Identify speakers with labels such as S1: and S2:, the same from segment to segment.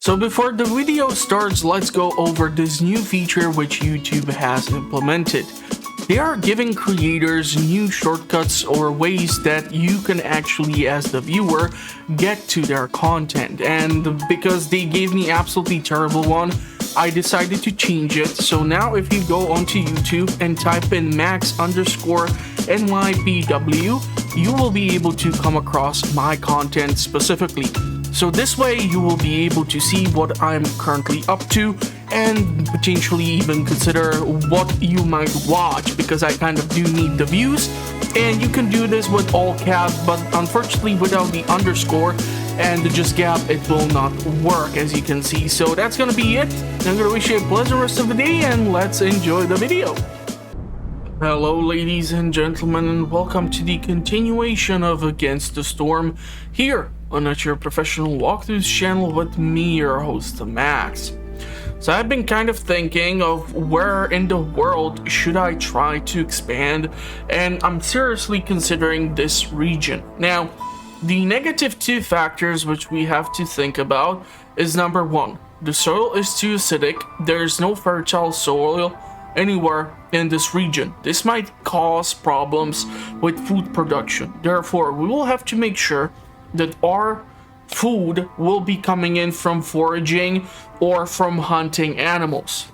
S1: So before the video starts, let's go over this new feature which YouTube has implemented. They are giving creators new shortcuts or ways that you can actually, as the viewer, get to their content. And because they gave me absolutely terrible one, I decided to change it. So now if you go onto YouTube and type in max_NYPW, you will be able to come across my content specifically. So this way you will be able to see what I'm currently up to and potentially even consider what you might watch, because I kind of do need the views. And you can do this with all caps, but unfortunately without the underscore and the just gap it will not work, as you can see. So that's gonna be it. I'm gonna wish you a pleasant rest of the day and let's enjoy the video. Hello ladies and gentlemen, and welcome to the continuation of Against the Storm here on your professional walkthroughs channel with me, your host Max. So I've been kind of thinking of where in the world should I try to expand, and I'm seriously considering this region. Now, the negative two factors which we have to think about is number one, the soil is too acidic. There's no fertile soil anywhere in this region. This might cause problems with food production. Therefore, we will have to make sure that our food will be coming in from foraging or from hunting animals.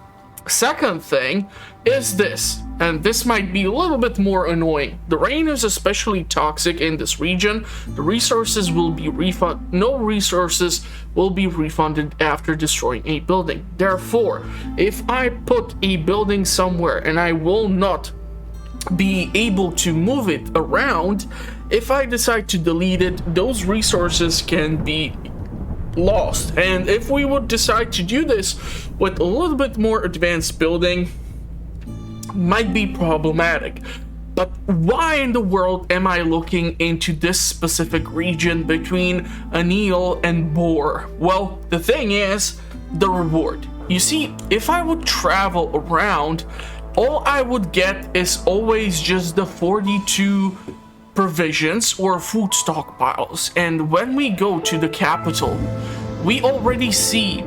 S1: Second thing is this, and this might be a little bit more annoying. The rain is especially toxic in this region. The resources will be refunded. No resources will be refunded after destroying a building. Therefore, if I put a building somewhere and I will not be able to move it around, if I decide to delete it, those resources can be lost. And if we would decide to do this with a little bit more advanced building, might be problematic. But why in the world am I looking into this specific region between Anil and Bor? Well, the thing is, the reward. You see, if I would travel around, all I would get is always just the 42 provisions or food stockpiles. And when we go to the capital, we already see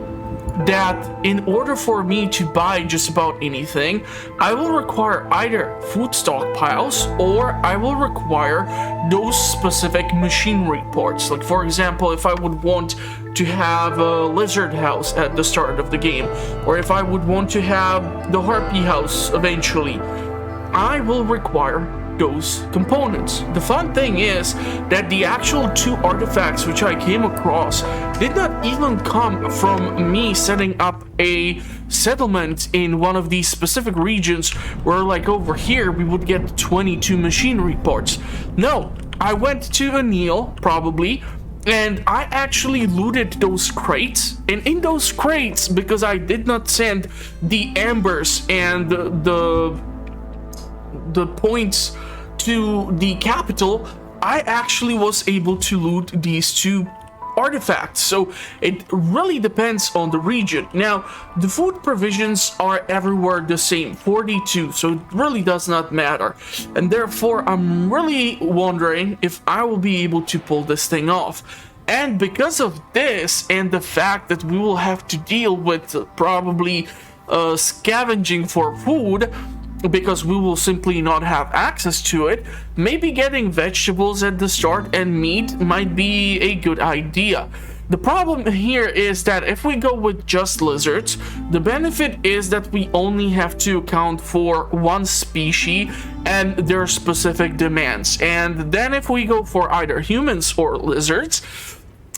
S1: that in order for me to buy just about anything, I will require either food stockpiles or I will require those specific machinery parts. Like for example, if I would want to have a lizard house at the start of the game, or if I would want to have the harpy house eventually, I will require those components. The fun thing is that the actual two artifacts which I came across did not even come from me setting up a settlement in one of these specific regions where, like over here, we would get 22 machinery parts. No, I went to Anil probably, and I actually looted those crates, and in those crates, because I did not send the ambers and the points to the capital, I actually was able to loot these two artifacts. So it really depends on the region. Now, the food provisions are everywhere the same, 42, so it really does not matter. And therefore, I'm really wondering if I will be able to pull this thing off. And because of this and the fact that we will have to deal with probably scavenging for food, because we will simply not have access to it, maybe getting vegetables at the start and meat might be a good idea. The problem here is that if we go with just lizards, the benefit is that we only have to account for one species and their specific demands. And then if we go for either humans or lizards,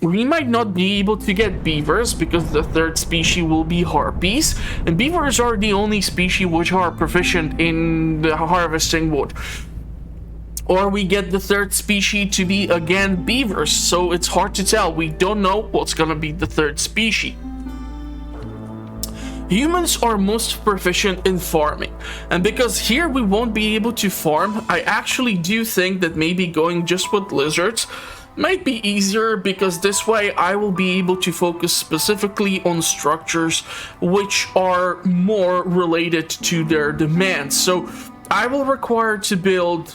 S1: we might not be able to get beavers because the third species will be harpies, and beavers are the only species which are proficient in the harvesting wood. Or we get the third species to be again beavers, so it's hard to tell. We don't know what's gonna be the third species. Humans are most proficient in farming, and because here we won't be able to farm, I actually do think that maybe going just with lizards might be easier, because this way I will be able to focus specifically on structures which are more related to their demands. So I will require to build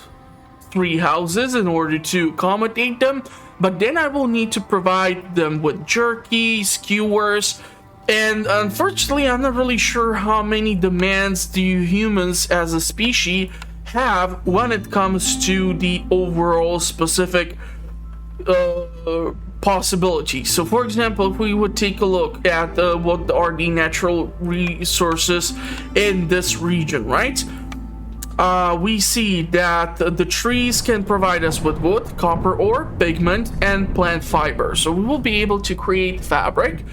S1: 3 houses in order to accommodate them, but then I will need to provide them with jerky, skewers, and unfortunately I'm not really sure how many demands do humans as a species have when it comes to the overall specific possibility. So for example, if we would take a look at what are the natural resources in this region, right? We see that the trees can provide us with wood, copper ore, pigment, and plant fiber. So we will be able to create fabric.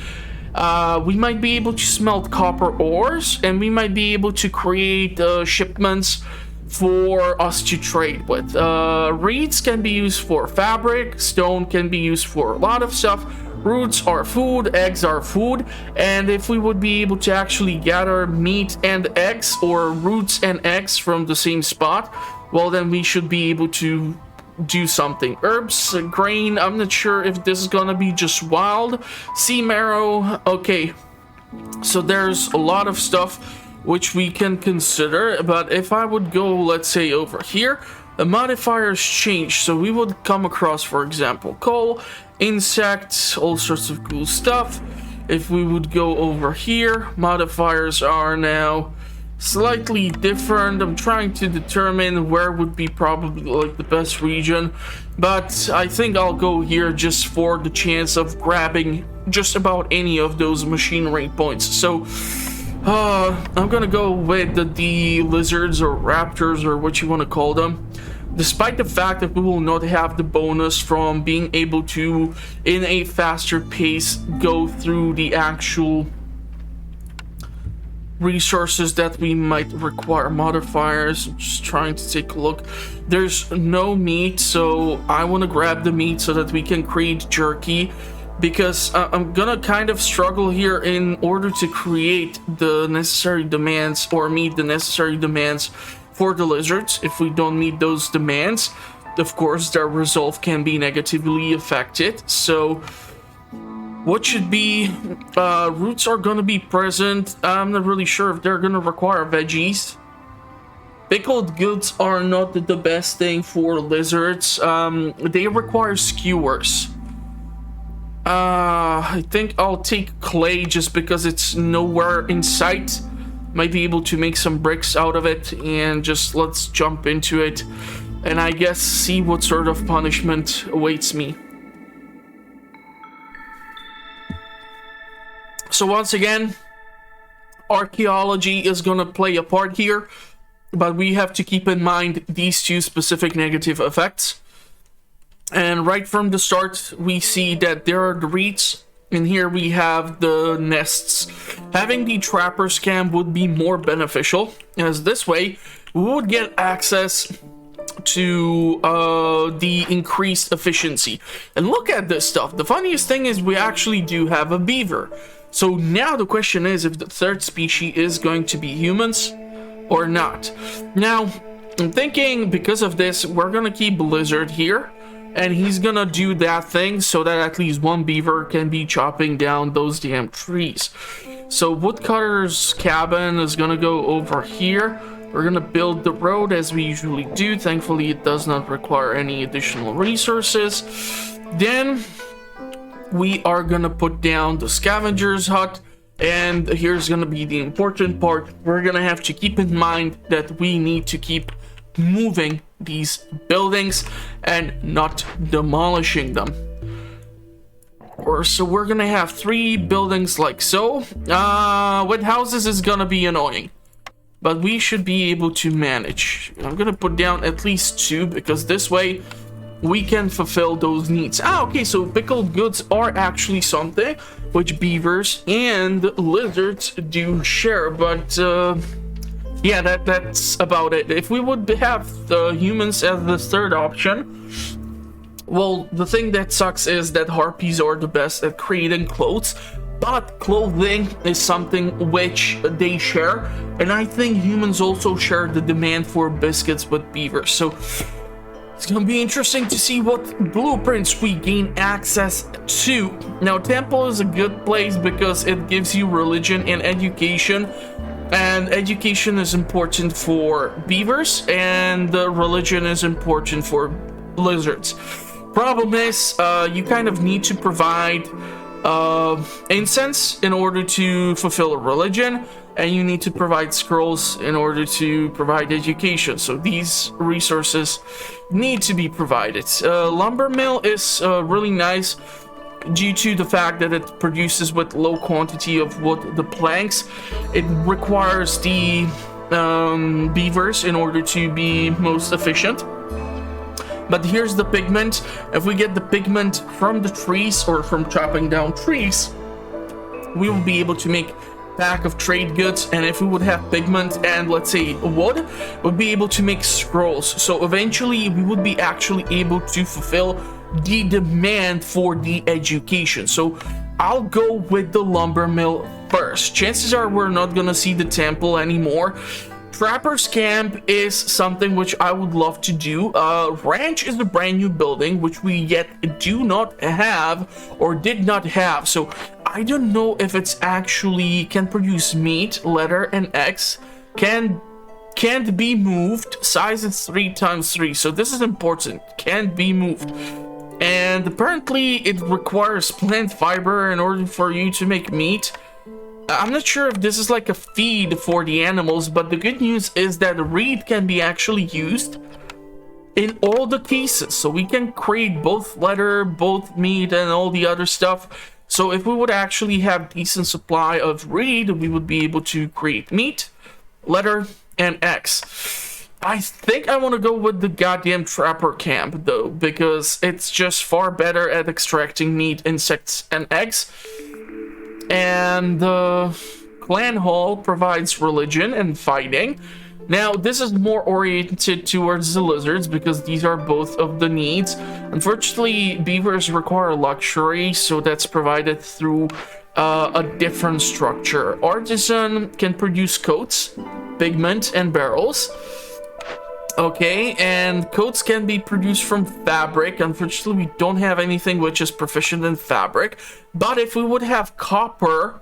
S1: We might be able to smelt copper ores, and we might be able to create shipments for us to trade with. Reeds can be used for fabric, stone can be used for a lot of stuff, roots are food, eggs are food, and if we would be able to actually gather meat and eggs or roots and eggs from the same spot, well then we should be able to do something. Herbs, grain, I'm not sure if this is gonna be just wild. Sea marrow, okay, so there's a lot of stuff which we can consider, but if I would go, let's say, over here, the modifiers change. So we would come across, for example, coal, insects, all sorts of cool stuff. If we would go over here, modifiers are now slightly different. I'm trying to determine where would be probably like the best region, but I think I'll go here just for the chance of grabbing just about any of those machinery points. So I'm gonna go with the lizards or raptors or what you want to call them, despite the fact that we will not have the bonus from being able to, in a faster pace, go through the actual resources that we might require. Modifiers, I'm just trying to take a look. There's no meat, so I want to grab the meat so that we can create jerky, because I'm gonna kind of struggle here in order to create the necessary demands or meet the necessary demands for the lizards. If we don't meet those demands, of course their resolve can be negatively affected. So what should be roots are gonna be present. I'm not really sure if they're gonna require veggies. Pickled goods are not the best thing for lizards. They require skewers. I think I'll take clay just because it's nowhere in sight. Might be able to make some bricks out of it, and just let's jump into it and I guess see what sort of punishment awaits me. So once again, archaeology is gonna play a part here, but we have to keep in mind these two specific negative effects. And right from the start, we see that there are the reeds, and here we have the nests. Having the trapper's camp would be more beneficial, as this way we would get access to the increased efficiency. And look at this stuff. The funniest thing is we actually do have a beaver. So now the question is if the third species is going to be humans or not. Now, I'm thinking because of this, we're gonna keep Blizzard here, and he's gonna do that thing so that at least one beaver can be chopping down those damn trees. So woodcutter's cabin is gonna go over here. We're gonna build the road as we usually do. Thankfully, it does not require any additional resources. Then we are gonna put down the scavenger's hut. And here's gonna be the important part. We're gonna have to keep in mind that we need to keep moving these buildings and not demolishing them. So we're gonna have 3 buildings like so. With houses is gonna be annoying, but we should be able to manage. I'm gonna put down at least 2 because this way we can fulfill those needs. Okay, so pickled goods are actually something which beavers and lizards do share, but yeah, that's about it. If we would have the humans as the third option, well, the thing that sucks is that harpies are the best at creating clothes, but clothing is something which they share, and I think humans also share the demand for biscuits with beavers. So it's gonna be interesting to see what blueprints we gain access to. Now, temple is a good place because it gives you religion and education. And education is important for beavers, and religion is important for lizards. Problem is, you kind of need to provide incense in order to fulfill a religion, and you need to provide scrolls in order to provide education. So these resources need to be provided. Lumber mill is really nice due to the fact that it produces with low quantity of wood the planks. It requires the beavers in order to be most efficient. But here's the pigment. If we get the pigment from the trees or from chopping down trees, we will be able to make pack of trade goods. And if we would have pigment and, let's say, wood, we'll be able to make scrolls. So eventually we would be actually able to fulfill the demand for the education. So I'll go with the lumber mill first. Chances are we're not gonna see the temple anymore. Trapper's Camp is something which I would love to do. Ranch is a brand new building which we yet do not have or did not have. So I don't know if it's actually can produce meat, leather, and eggs. Can't be moved. Size is 3x3. So this is important. Can't be moved. And apparently it requires plant fiber in order for you to make meat. I'm not sure if this is like a feed for the animals, but the good news is that reed can be actually used in all the cases. So we can create both leather, both meat, and all the other stuff. So if we would actually have decent supply of reed, we would be able to create meat, leather, and eggs. I think I want to go with the goddamn Trapper Camp though, because it's just far better at extracting meat, insects, and eggs. And the clan hall provides religion and fighting. Now this is more oriented towards the lizards because these are both of the needs. Unfortunately, beavers require luxury, so that's provided through a different structure. Artisan can produce coats, pigment, and barrels. Okay, and coats can be produced from fabric. Unfortunately, we don't have anything which is proficient in fabric. But if we would have copper,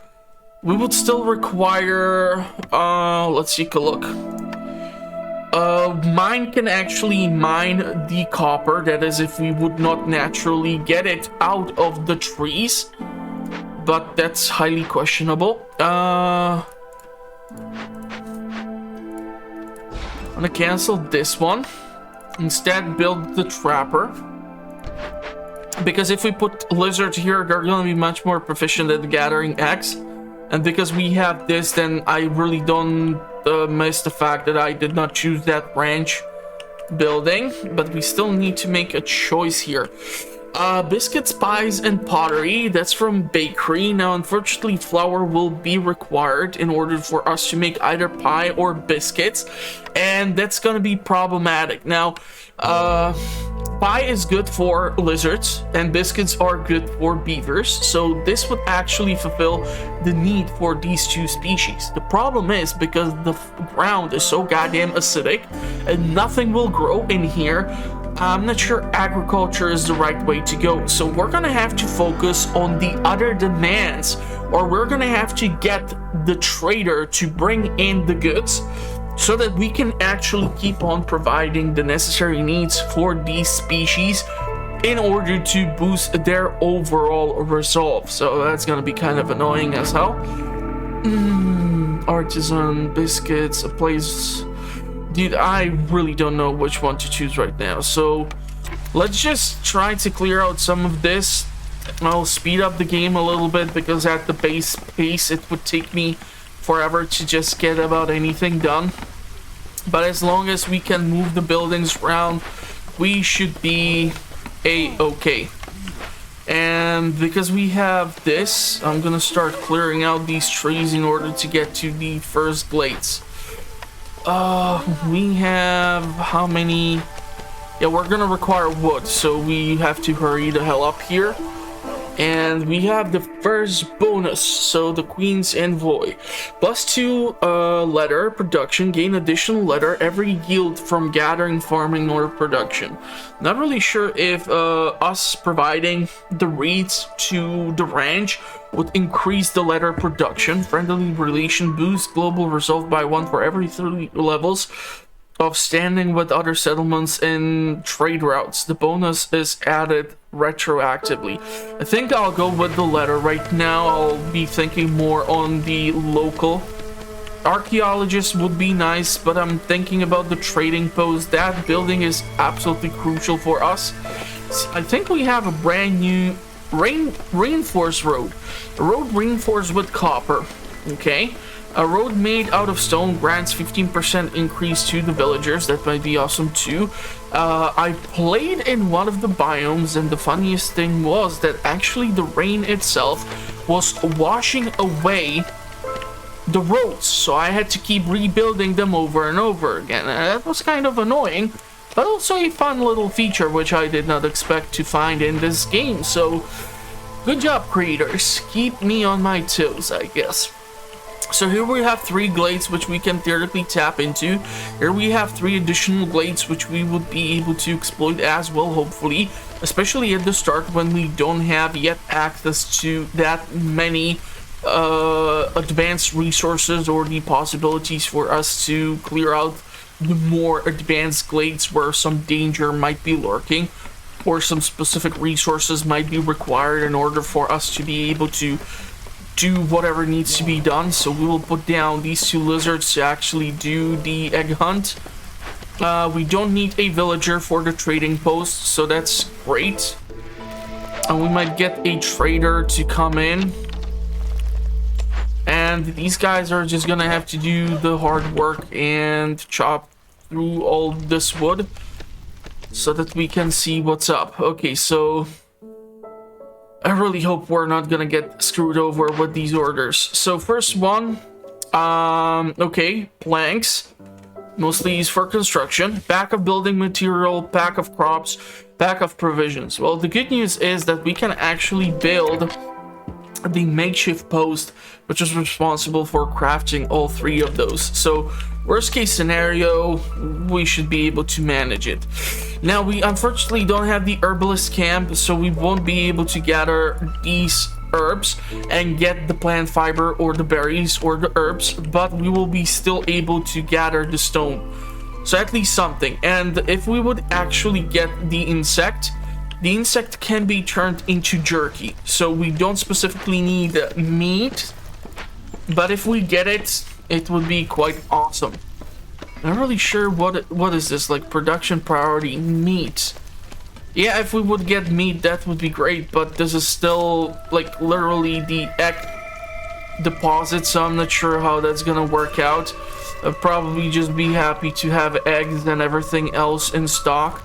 S1: we would still require... let's take a look. Mine can actually mine the copper. That is, if we would not naturally get it out of the trees. But that's highly questionable. I'm gonna cancel this one. Instead, build the Trapper. Because if we put lizards here, they're gonna be much more proficient at gathering eggs. And because we have this, then I really don't miss the fact that I did not choose that ranch building. But we still need to make a choice here. Biscuits, pies, and pottery. That's from bakery. Now, unfortunately, flour will be required in order for us to make either pie or biscuits, and that's gonna be problematic. Now, pie is good for lizards, and biscuits are good for beavers, so this would actually fulfill the need for these two species. The problem is, because the ground is so goddamn acidic, and nothing will grow in here, I'm not sure agriculture is the right way to go. So we're gonna have to focus on the other demands, or we're gonna have to get the trader to bring in the goods so that we can actually keep on providing the necessary needs for these species in order to boost their overall resolve. So that's gonna be kind of annoying as hell. Artisan, biscuits, a place... Dude, I really don't know which one to choose right now. So let's just try to clear out some of this. I'll speed up the game a little bit because at the base pace it would take me forever to just get about anything done. But as long as we can move the buildings around, we should be a-okay. And because we have this, I'm gonna start clearing out these trees in order to get to the first glades. We have how many? Yeah, we're gonna require wood, so we have to hurry the hell up here. And we have the first bonus, so the Queen's Envoy. +2 leather production, gain additional leather every yield from gathering, farming, or production. Not really sure if us providing the reeds to the ranch would increase the leather production. Friendly relation boost, global resolve by 1 for every 3 levels. of standing with other settlements in trade routes. The bonus is added retroactively. I think I'll go with the letter right now. I'll be thinking more on the local. Archaeologist would be nice, but I'm thinking about the trading post. That building is absolutely crucial for us. I think we have a brand new reinforced road. A road reinforced with copper. Okay. A road made out of stone grants 15% increase to the villagers. That might be awesome too. I played in one of the biomes, and the funniest thing was that actually the rain itself was washing away the roads, so I had to keep rebuilding them over and over again. That was kind of annoying, but also a fun little feature which I did not expect to find in this game. So good job, creators. Keep me on my toes, I guess. So here we have 3 glades which we can theoretically tap into. Here we have 3 additional glades which we would be able to exploit as well, hopefully. Especially at the start when we don't have yet access to that many advanced resources or the possibilities for us to clear out the more advanced glades where some danger might be lurking or some specific resources might be required in order for us to be able to do whatever needs to be done. So we will put down these 2 lizards to actually do the egg hunt. We don't need a villager for the trading post, so that's great. And we might get a trader to come in. And these guys are just gonna have to do the hard work and chop through all this wood so that we can see what's up. Okay, so I really hope we're not gonna get screwed over with these orders. So first one, okay, planks, mostly used for construction, pack of building material, pack of crops, pack of provisions. Well, the good news is that we can actually build the makeshift post, which is responsible for crafting all 3 of those. So worst case scenario, we should be able to manage it. Now, we unfortunately don't have the herbalist camp, so we won't be able to gather these herbs and get the plant fiber or the berries or the herbs, but we will be still able to gather the stone. So at least something. And if we would actually get the insect can be turned into jerky. So we don't specifically need meat, but if we get it, it would be quite awesome. I'm not really sure what is this, like production priority meat. Yeah, if we would get meat, that would be great, but this is still like literally the egg deposit, so I'm not sure how that's gonna work out. I'll probably just be happy to have eggs and everything else in stock.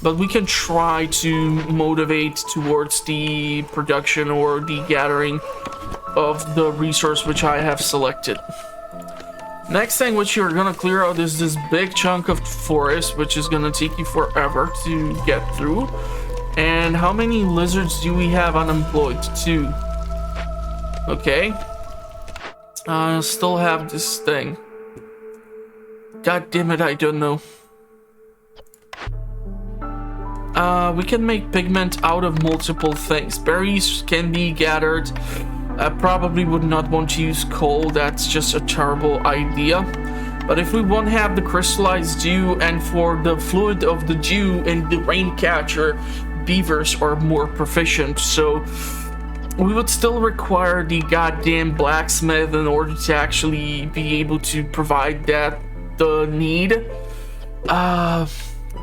S1: But we can try to motivate towards the production or the gathering of the resource which I have selected. Next thing which you're gonna clear out is this big chunk of forest, which is gonna take you forever to get through. And how many lizards do we have unemployed? 2. Okay. I still have this thing. God damn it, I don't know. We can make pigment out of multiple things. Berries can be gathered. I probably would not want to use coal. That's just a terrible idea. But if we won't have the crystallized dew, and for the fluid of the dew and the rain catcher, beavers are more proficient. So we would still require the goddamn blacksmith in order to actually be able to provide that the need. I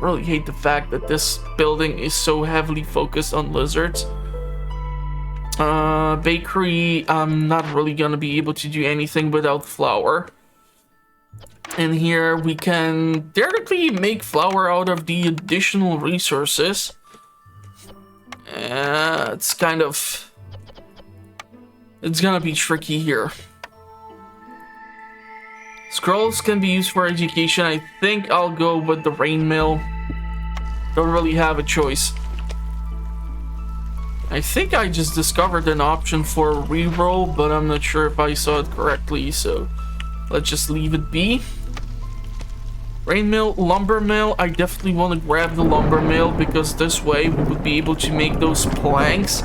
S1: really hate the fact that this building is so heavily focused on lizards. Bakery, I'm not really gonna be able to do anything without flour. And here we can theoretically make flour out of the additional resources. It's gonna be tricky here. Scrolls can be used for education. I think I'll go with the rain mill. Don't really have a choice. I think I just discovered an option for a reroll, but I'm not sure if I saw it correctly, so let's just leave it be. Rain mill, lumber mill. I definitely want to grab the lumber mill because this way we would be able to make those planks,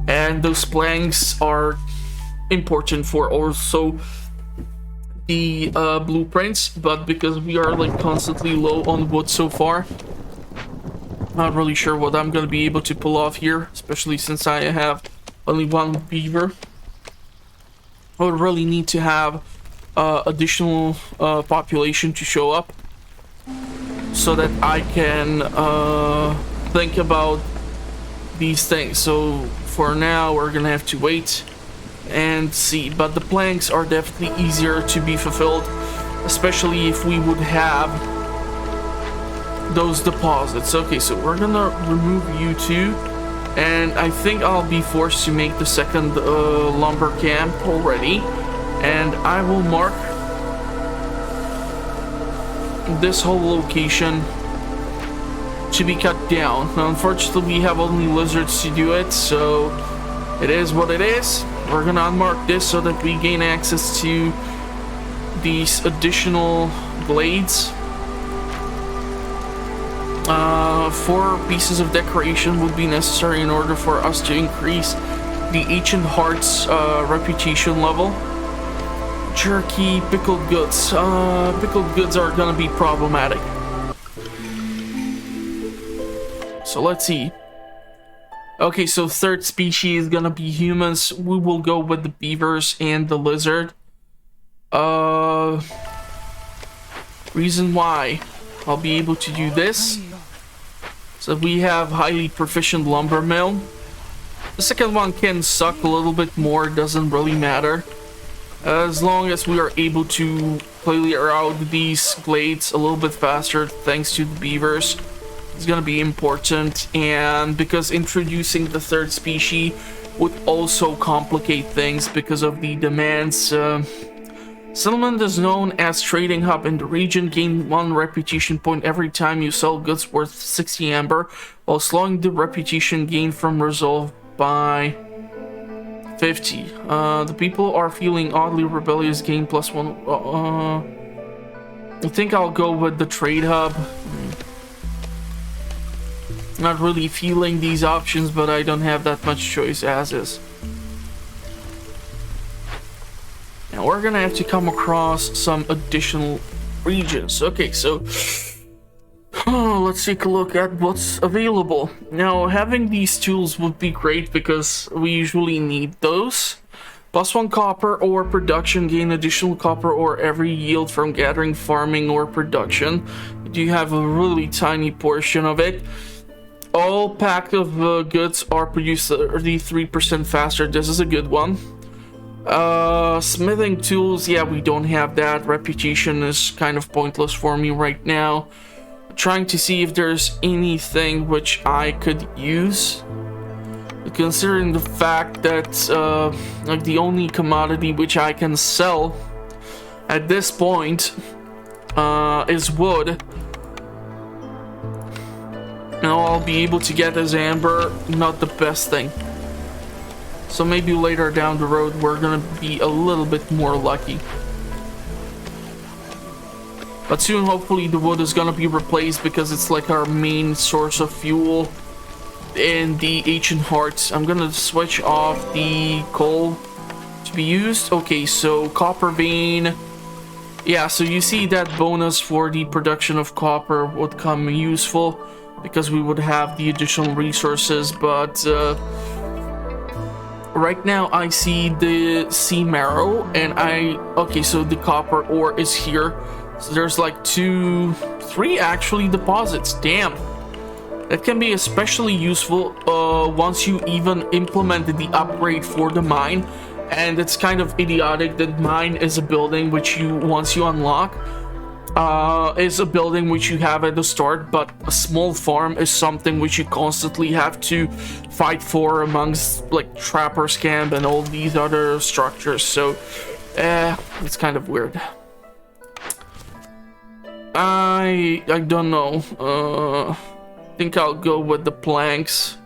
S1: and those planks are important for also the blueprints, but because we are like constantly low on wood so far, not really sure what I'm gonna be able to pull off here, especially since I have only one beaver. I would really need to have additional population to show up so that I can think about these things. So for now, we're gonna have to wait and see, but the planks are definitely easier to be fulfilled, especially if we would have those deposits. Okay, so we're gonna remove you two, and I think I'll be forced to make the second lumber camp already, and I will mark this whole location to be cut down. Now, unfortunately, we have only lizards to do it, so it is what it is. We're gonna unmark this so that we gain access to these additional glades. 4 pieces of decoration would be necessary in order for us to increase the Ancient Heart's reputation level. Jerky, pickled goods. Pickled goods are gonna be problematic. So let's see. Okay, so third species is gonna be humans. We will go with the beavers and the lizard. Reason why I'll be able to do this. So we have highly proficient lumber mill. The second one can suck a little bit more, doesn't really matter. As long as we are able to clear out these glades a little bit faster thanks to the beavers, it's gonna be important. And because introducing the third species would also complicate things because of the demands. Settlement is known as trading hub in the region. Gain 1 reputation point every time you sell goods worth 60 amber, while slowing the reputation gain from resolve by 50. The people are feeling oddly rebellious. Gain +1. I think I'll go with the trade hub. Not really feeling these options, but I don't have that much choice as is. Now we're gonna have to come across some additional regions. Okay, so let's take a look at what's available. Now, having these tools would be great because we usually need those. +1 copper ore production. Gain additional copper ore every yield from gathering, farming, or production. You have a really tiny portion of it. All pack of goods are produced 33% faster. This is a good one. Smithing tools, yeah, we don't have that. Reputation is kind of pointless for me right now. Trying to see if there's anything which I could use, considering the fact that like the only commodity which I can sell at this point is wood. And all I'll be able to get is amber, not the best thing. So maybe later down the road we're gonna be a little bit more lucky. But soon hopefully the wood is gonna be replaced because it's like our main source of fuel in the Ancient Hearts. I'm gonna switch off the coal to be used. Okay, so copper vein. Yeah, so you see that bonus for the production of copper would come useful because we would have the additional resources, but right now I see the sea marrow and okay, so the copper ore is here. So there's like 3 actually deposits. Damn. That can be especially useful once you even implemented the upgrade for the mine. And it's kind of idiotic that mine is a building which you, once you unlock, is a building which you have at the start, but a small farm is something which you constantly have to fight for amongst like Trapper's Camp and all these other structures. So it's kind of weird. I don't know. I think I'll go with the planks.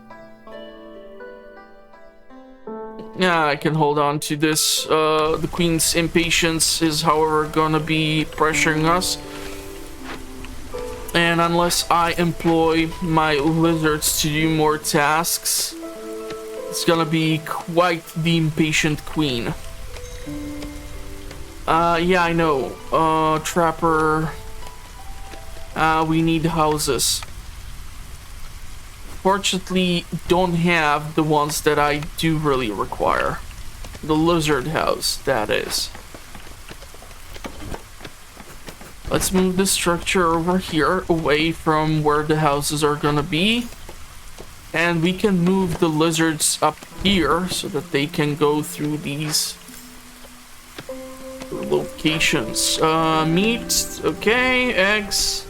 S1: Yeah, I can hold on to this. The Queen's impatience is, however, gonna be pressuring us. And unless I employ my lizards to do more tasks, it's gonna be quite the impatient Queen. Yeah, I know. Trapper. We need houses. Fortunately, don't have the ones that I do really require. The lizard house, that is. Let's move the structure over here, away from where the houses are gonna be. And we can move the lizards up here so that they can go through these locations. Meat, okay, eggs.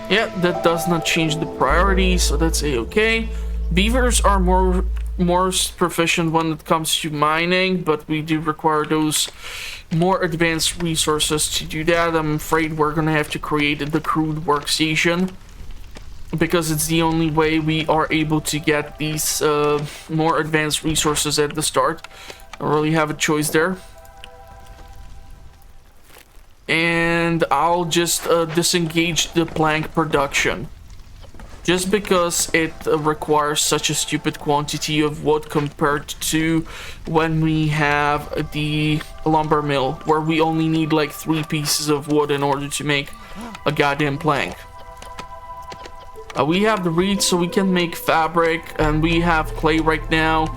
S1: Yeah, that does not change the priority, so that's a-okay. Beavers are more proficient when it comes to mining, but we do require those more advanced resources to do that. I'm afraid we're gonna have to create the crude workstation, because it's the only way we are able to get these more advanced resources at the start. I don't really have a choice there. And I'll just disengage the plank production, just because it requires such a stupid quantity of wood compared to when we have the lumber mill, where we only need like 3 pieces of wood in order to make a goddamn plank. We have the reeds, so we can make fabric, and we have clay right now.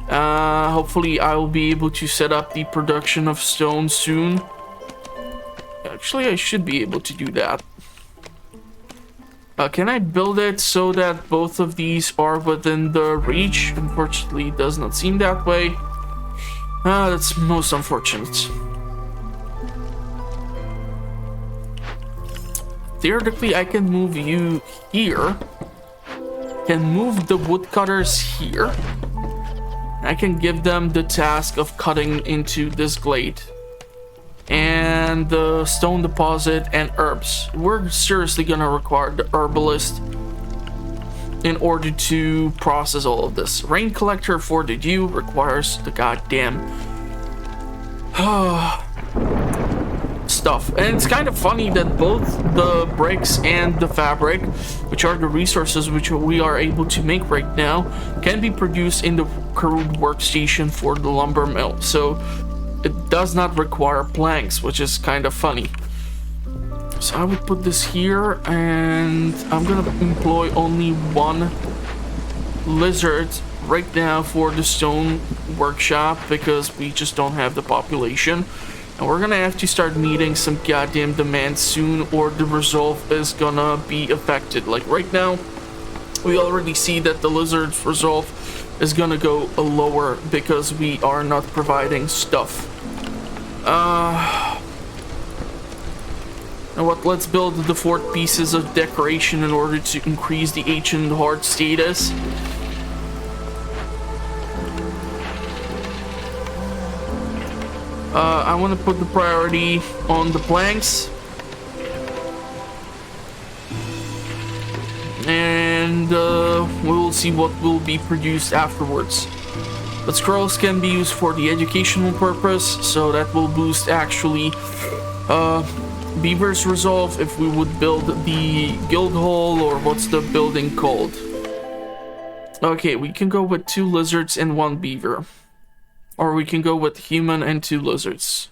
S1: Hopefully I will be able to set up the production of stone soon. Actually, I should be able to do that. Can I build it so that both of these are within the reach? Unfortunately, it does not seem that way. That's most unfortunate. Theoretically, I can move you here. Can move the woodcutters here. I can give them the task of cutting into this glade. And the stone deposit and herbs. We're seriously gonna require the herbalist in order to process all of this. Rain collector for the dew requires the goddamn stuff. And it's kind of funny that both the bricks and the fabric, which are the resources which we are able to make right now, can be produced in the crude workstation for the lumber mill. So it does not require planks, which is kind of funny. So I would put this here, and I'm gonna employ only 1 lizard right now for the stone workshop, because we just don't have the population. And we're gonna have to start meeting some goddamn demand soon, or the resolve is gonna be affected. Like right now, we already see that the lizard's resolve is gonna go lower because we are not providing stuff. You know what, let's build the 4 pieces of decoration in order to increase the ancient heart status. I want to put the priority on the planks. And we will see what will be produced afterwards. But scrolls can be used for the educational purpose, so that will boost actually Beaver's resolve if we would build the guild hall, or what's the building called? Okay, we can go with 2 lizards and 1 beaver. Or we can go with human and 2 lizards.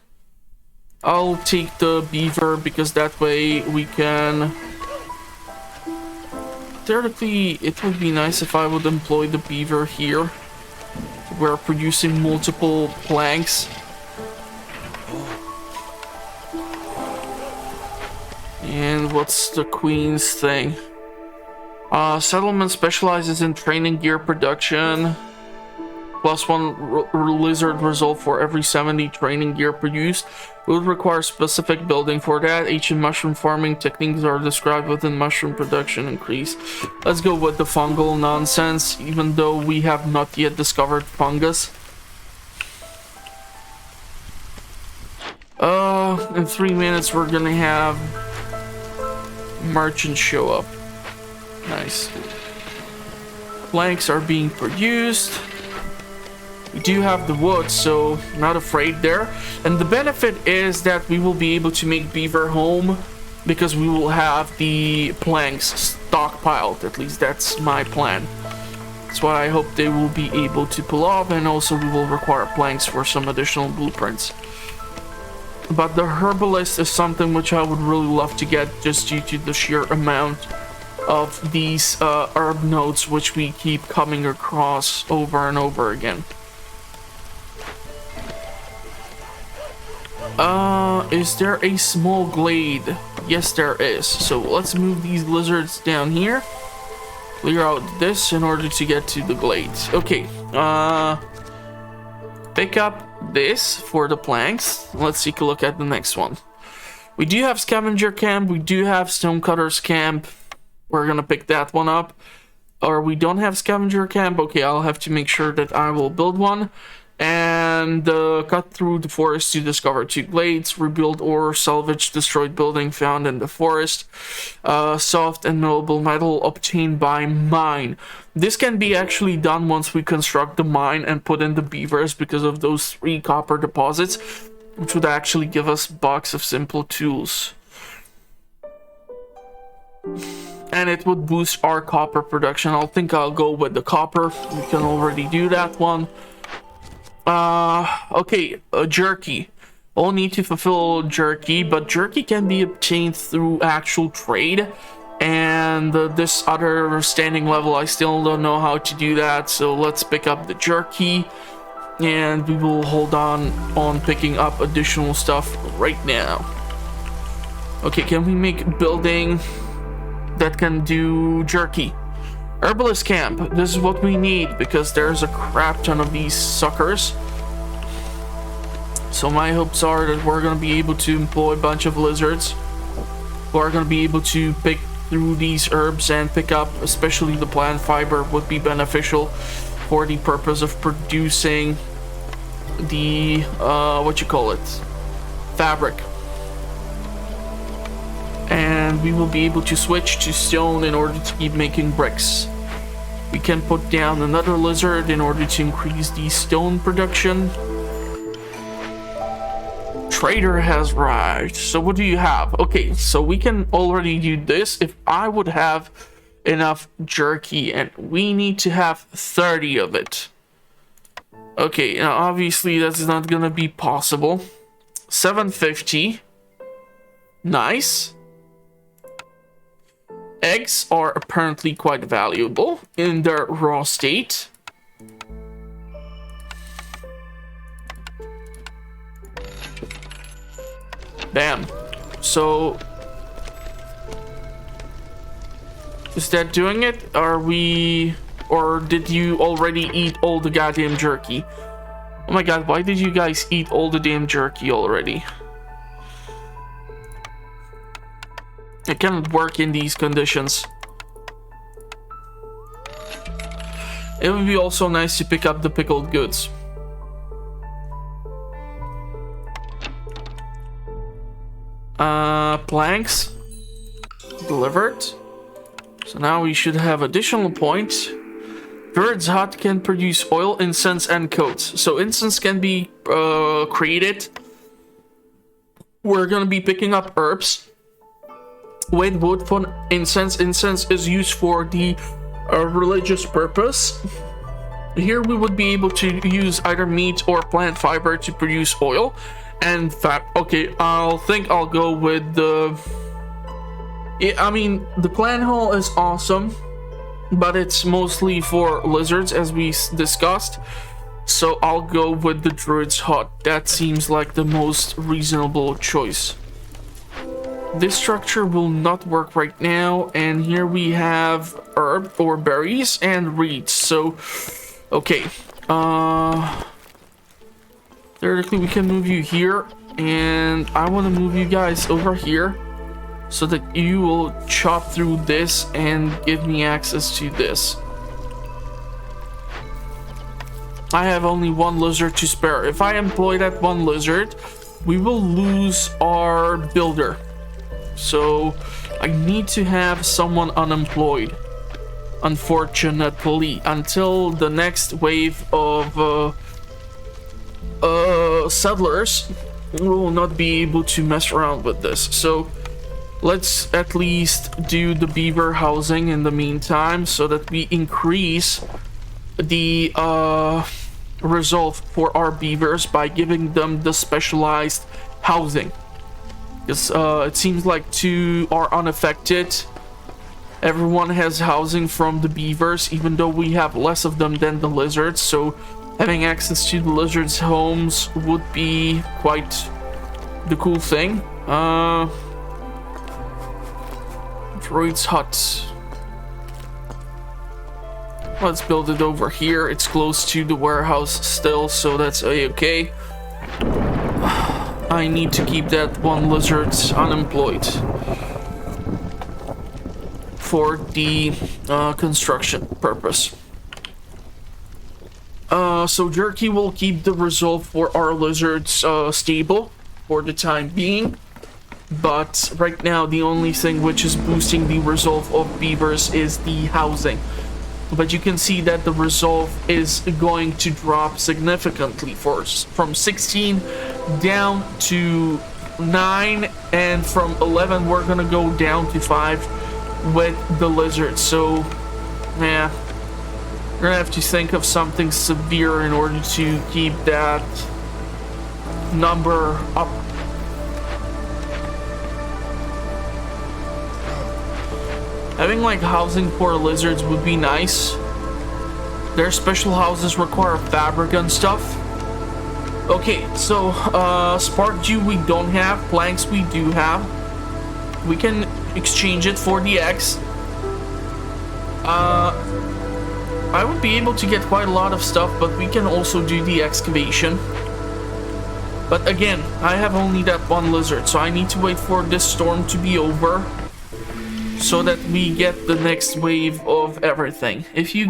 S1: I'll take the beaver because that way we can... Theoretically, it would be nice if I would employ the beaver here. We're producing multiple planks. And what's the queen's thing? Settlement specializes in training gear production. +1 lizard resolve for every 70 training gear produced. It would require specific building for that. Ancient mushroom farming techniques are described within mushroom production increase. Let's go with the fungal nonsense, even though we have not yet discovered fungus. In 3 minutes we're gonna have merchants show up. Nice. Planks are being produced. We do have the wood, so not afraid there. And the benefit is that we will be able to make beaver home because we will have the planks stockpiled. At least that's my plan. That's what I hope they will be able to pull off, and also we will require planks for some additional blueprints. but the herbalist is something which I would really love to get just due to the sheer amount of these herb notes which we keep coming across over and over again. Is there a small glade? Yes, there is. So let's move these lizards down here. Clear out this in order to get to the glades. Okay, pick up this for the planks. Let's take a look at the next one. We do have scavenger camp. We do have stonecutters camp. We're gonna pick that one up. Or we don't have scavenger camp. Okay, I'll have to make sure that I will build one. And cut through the forest to discover 2 glades, rebuild or salvage destroyed building found in the forest, soft and knowable metal obtained by mine. This can be actually done once we construct the mine and put in the beavers because of those 3 copper deposits, which would actually give us a box of simple tools. And it would boost our copper production. I think I'll go with the copper. We can already do that one. Okay, jerky. We'll need to fulfill jerky, but jerky can be obtained through actual trade. And this other standing level, I still don't know how to do that. So let's pick up the jerky. And we will hold on picking up additional stuff right now. Okay, can we make building that can do jerky? Herbalist camp. This is what we need because there's a crap ton of these suckers. So my hopes are that we're going to be able to employ a bunch of lizards who are going to be able to pick through these herbs and pick up, especially the plant fiber would be beneficial for the purpose of producing the fabric. And we will be able to switch to stone in order to keep making bricks. We can put down another lizard in order to increase the stone production. Trader has arrived. So what do you have? Okay, so we can already do this if I would have enough jerky, and we need to have 30 of it. Okay, now obviously that's not gonna be possible. 750. Nice. Eggs are apparently quite valuable in their raw state. Bam. So, is that doing it? Or did you already eat all the goddamn jerky? Oh my god, why did you guys eat all the damn jerky already? It cannot work in these conditions. It would be also nice to pick up the pickled goods. Planks delivered. So now we should have additional points. Druid's Hut can produce oil, incense, and coats. So incense can be created. We're gonna be picking up herbs with wood for incense. Incense is used for the religious purpose. Here we would be able to use either meat or plant fiber to produce oil and fat. Okay, I'll go with the... I mean, the plant hole is awesome, but it's mostly for lizards, as we discussed. So I'll go with the Druid's Hut. That seems like the most reasonable choice. This structure will not work right now, and here we have herb or berries and reeds. So, okay. Theoretically, we can move you here, and I want to move you guys over here so that you will chop through this and give me access to this. I have only one lizard to spare. If I employ that one lizard, we will lose our builder. So I need to have someone unemployed, unfortunately, until the next wave of settlers. We will not be able to mess around with this. So let's at least do the beaver housing in the meantime so that we increase the resolve for our beavers by giving them the specialized housing. Because it seems like 2 are unaffected. Everyone has housing from the beavers, even though we have less of them than the lizards. So having access to the lizards' homes would be quite the cool thing. Droid's hut. Let's build it over here. It's close to the warehouse still, so that's a-okay. I need to keep that one lizard unemployed for the construction purpose. So Jerky will keep the resolve for our lizards stable for the time being. But right now, the only thing which is boosting the resolve of beavers is the housing. But you can see that the resolve is going to drop significantly from 16 down to 9, and from 11 we're gonna go down to 5 with the lizards. So yeah, we're gonna have to think of something severe in order to keep that number up. Having like housing for lizards would be nice. Their special houses require fabric and stuff. Okay, so spark dew we don't have, planks we do have. We can exchange it for the X. I would be able to get quite a lot of stuff, but we can also do the excavation. But again, I have only that one lizard, so I need to wait for this storm to be over, so that we get the next wave of everything. If you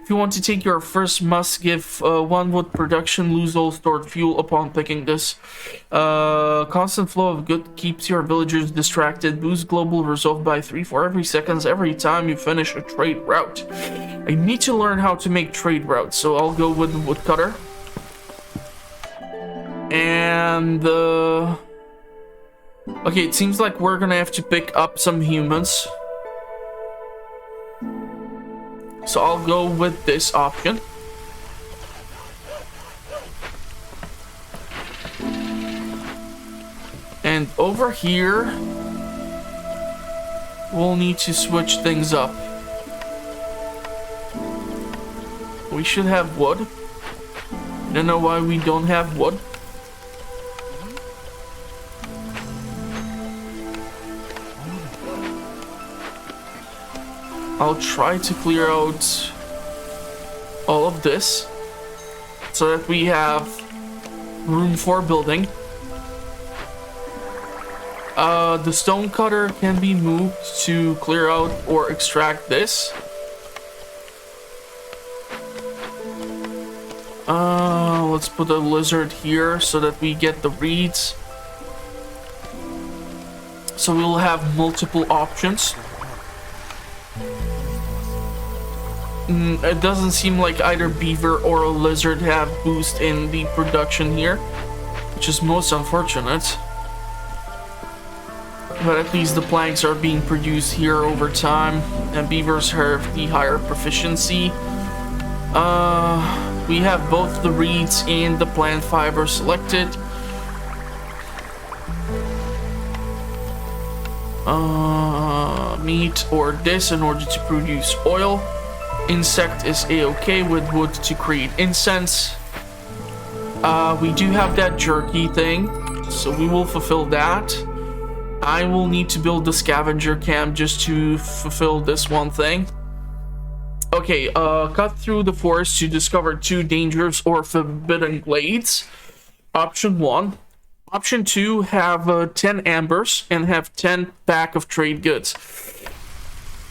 S1: want to take your first must give 1 wood production, lose all stored fuel upon picking this. Constant flow of good keeps your villagers distracted. Boost global resolve by 3 for every seconds every time you finish a trade route. I need to learn how to make trade routes, so I'll go with the woodcutter. And okay, it seems like we're gonna have to pick up some humans. So I'll go with this option. And over here, we'll need to switch things up. We should have wood. I don't know why we don't have wood. I'll try to clear out all of this so that we have room for building. The stone cutter can be moved to clear out or extract this. Let's put a lizard here so that we get the reeds. So we'll have multiple options. It doesn't seem like either beaver or a lizard have boost in the production here, which is most unfortunate. But at least the planks are being produced here over time, and beavers have the higher proficiency. We have both the reeds and the plant fiber selected. Meat or this in order to produce oil. Insect is a-okay with wood to create incense. We do have that jerky thing, so we will fulfill that. I will need to build the scavenger camp just to fulfill this one thing. Okay, cut through the forest to discover 2 dangerous or forbidden glades. Option 1. Option 2, have 10 ambers and have 10 pack of trade goods.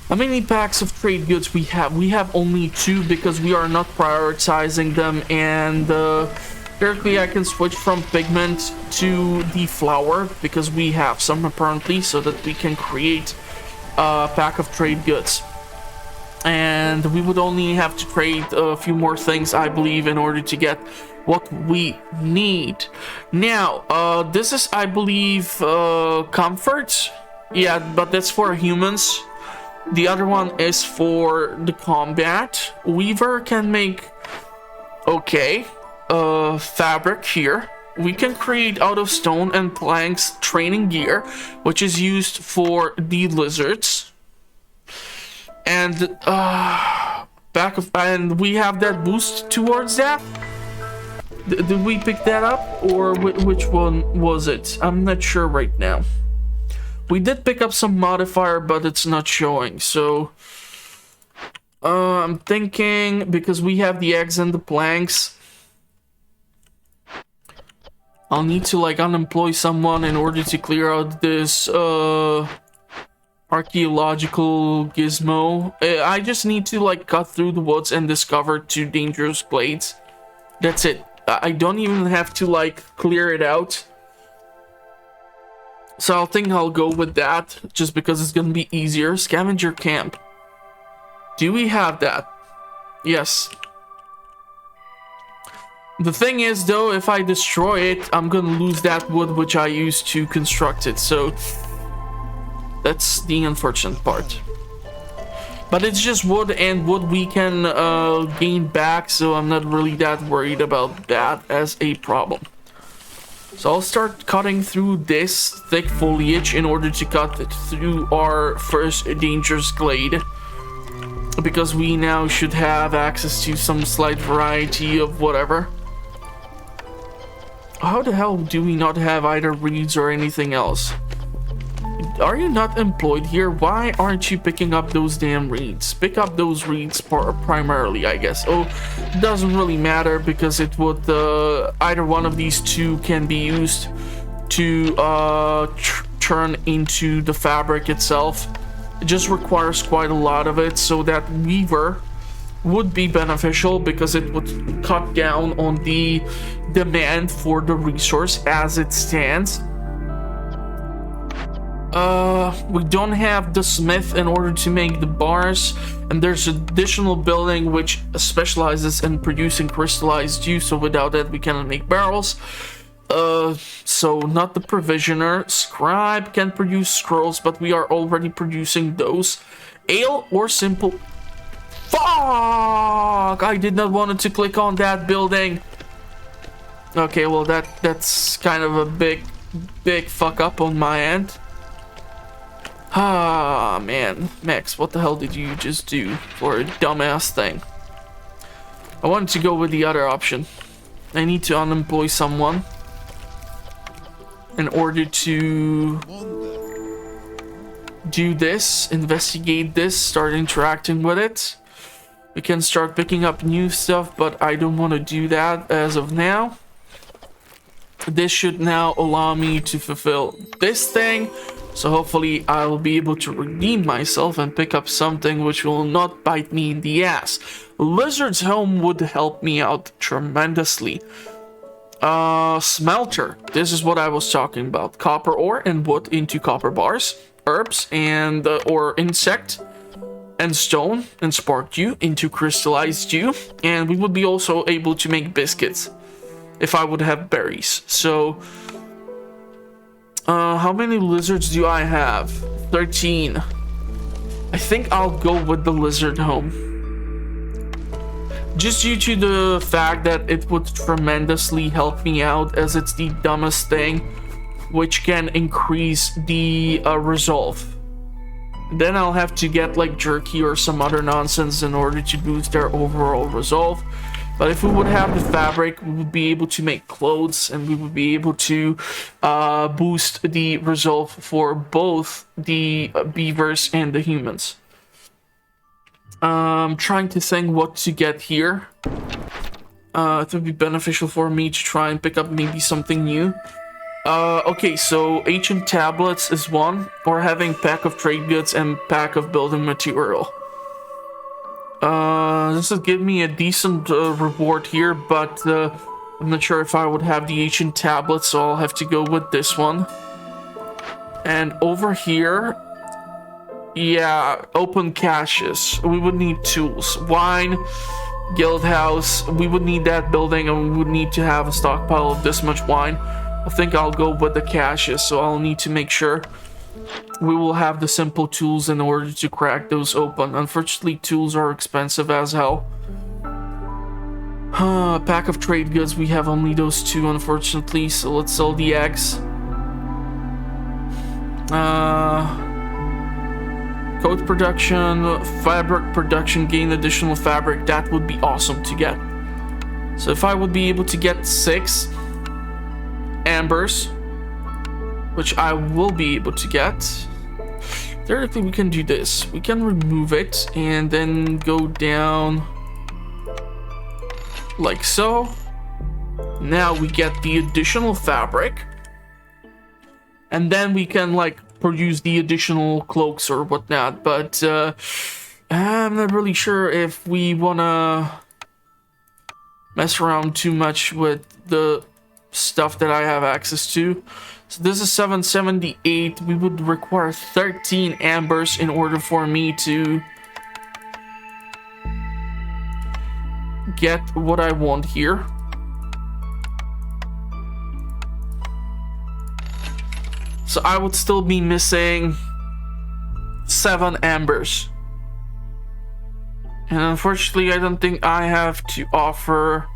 S1: How many packs of trade goods we have? We have only 2 because we are not prioritizing them, and apparently I can switch from pigment to the flour because we have some apparently, so that we can create a pack of trade goods. And we would only have to trade a few more things, I believe, in order to get what we need. Now, this is, I believe, comfort. Yeah, but that's for humans. The other one is for the combat. Weaver can make, okay, fabric here. we can create out of stone and planks training gear, which is used for the lizards. And and we have that boost towards that. Did we pick that up, or which one was it? I'm not sure right now. We did pick up some modifier, but it's not showing. So I'm thinking, because we have the eggs and the planks, I'll need to like unemploy someone in order to clear out this archaeological gizmo. I just need to like cut through the woods and discover 2 dangerous glades. That's it. I don't even have to like clear it out. So I think I'll go with that just because it's gonna be easier. Scavenger camp. Do we have that? Yes. The thing is though, if I destroy it, I'm gonna lose that wood which I used to construct it. So that's the unfortunate part. But it's just wood, and wood we can gain back, so I'm not really that worried about that as a problem. So I'll start cutting through this thick foliage in order to cut through our first dangerous glade, because we now should have access to some slight variety of whatever. How the hell do we not have either reeds or anything else? Are you not employed here? Why aren't you picking up those damn reeds? Pick up those reeds primarily, I guess. Oh, it doesn't really matter, because it would either one of these 2 can be used to turn into the fabric itself. It just requires quite a lot of it, so that weaver would be beneficial because it would cut down on the demand for the resource as it stands. We don't have the smith in order to make the bars, and there's an additional building which specializes in producing crystallized juice, so without that we cannot make barrels. So not the provisioner. Scribe can produce scrolls, but we are already producing those. Ale or simple... Fuck! I did not want to click on that building. Okay, well that's kind of a big fuck up on my end. Ah, man. Max, what the hell did you just do for a dumbass thing? I wanted to go with the other option. I need to unemploy someone in order to do this, investigate this, start interacting with it. We can start picking up new stuff, but I don't want to do that as of now. This should now allow me to fulfill this thing. So hopefully I will be able to redeem myself and pick up something which will not bite me in the ass. Lizard's Home would help me out tremendously. Smelter. This is what I was talking about. Copper ore and wood into copper bars. Herbs and or insect and stone and spark dew into crystallized dew. And we would be also able to make biscuits if I would have berries. So... how many lizards do I have? 13. I think I'll go with the lizard home. Just due to the fact that it would tremendously help me out, as it's the dumbest thing, which can increase the resolve. Then I'll have to get like jerky or some other nonsense in order to boost their overall resolve. But if we would have the fabric, we would be able to make clothes, and we would be able to boost the resolve for both the beavers and the humans. I'm trying to think what to get here. It would be beneficial for me to try and pick up maybe something new. Okay, so ancient tablets is one, or having pack of trade goods and pack of building material. This would give me a decent reward here, but I'm not sure if I would have the ancient tablets, so I'll have to go with this one. And over here, yeah, open caches. We would need tools. Wine, guild house. We would need that building, and we would need to have a stockpile of this much wine. I think I'll go with the caches, so I'll need to make sure we will have the simple tools in order to crack those open. Unfortunately, tools are expensive as hell. Pack of trade goods, we have only those two, unfortunately, so let's sell the eggs. Coat production, fabric production, gain additional fabric. That would be awesome to get. So if I would be able to get 6 ambers, which I will be able to get, theoretically we can do this. We can remove it and then go down like so. Now we get the additional fabric, and then we can like produce the additional cloaks or whatnot, but I'm not really sure if we wanna mess around too much with the stuff that I have access to. So this is 778. We would require 13 ambers in order for me to get what I want here. So I would still be missing 7 ambers. And unfortunately, I don't think I have to offer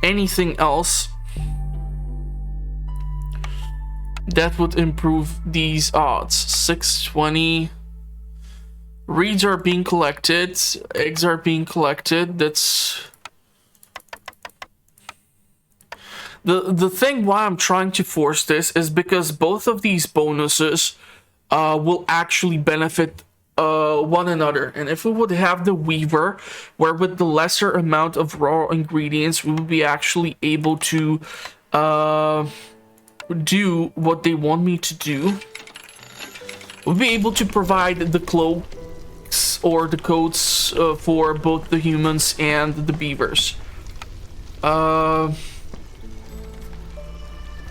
S1: anything else that would improve these odds. 620. Reeds are being collected. Eggs are being collected. That's... The thing why I'm trying to force this is because both of these bonuses will actually benefit one another. And if we would have the weaver, where with the lesser amount of raw ingredients, we would be actually able to do what they want me to do. We'll be able to provide the cloaks or the coats for both the humans and the beavers.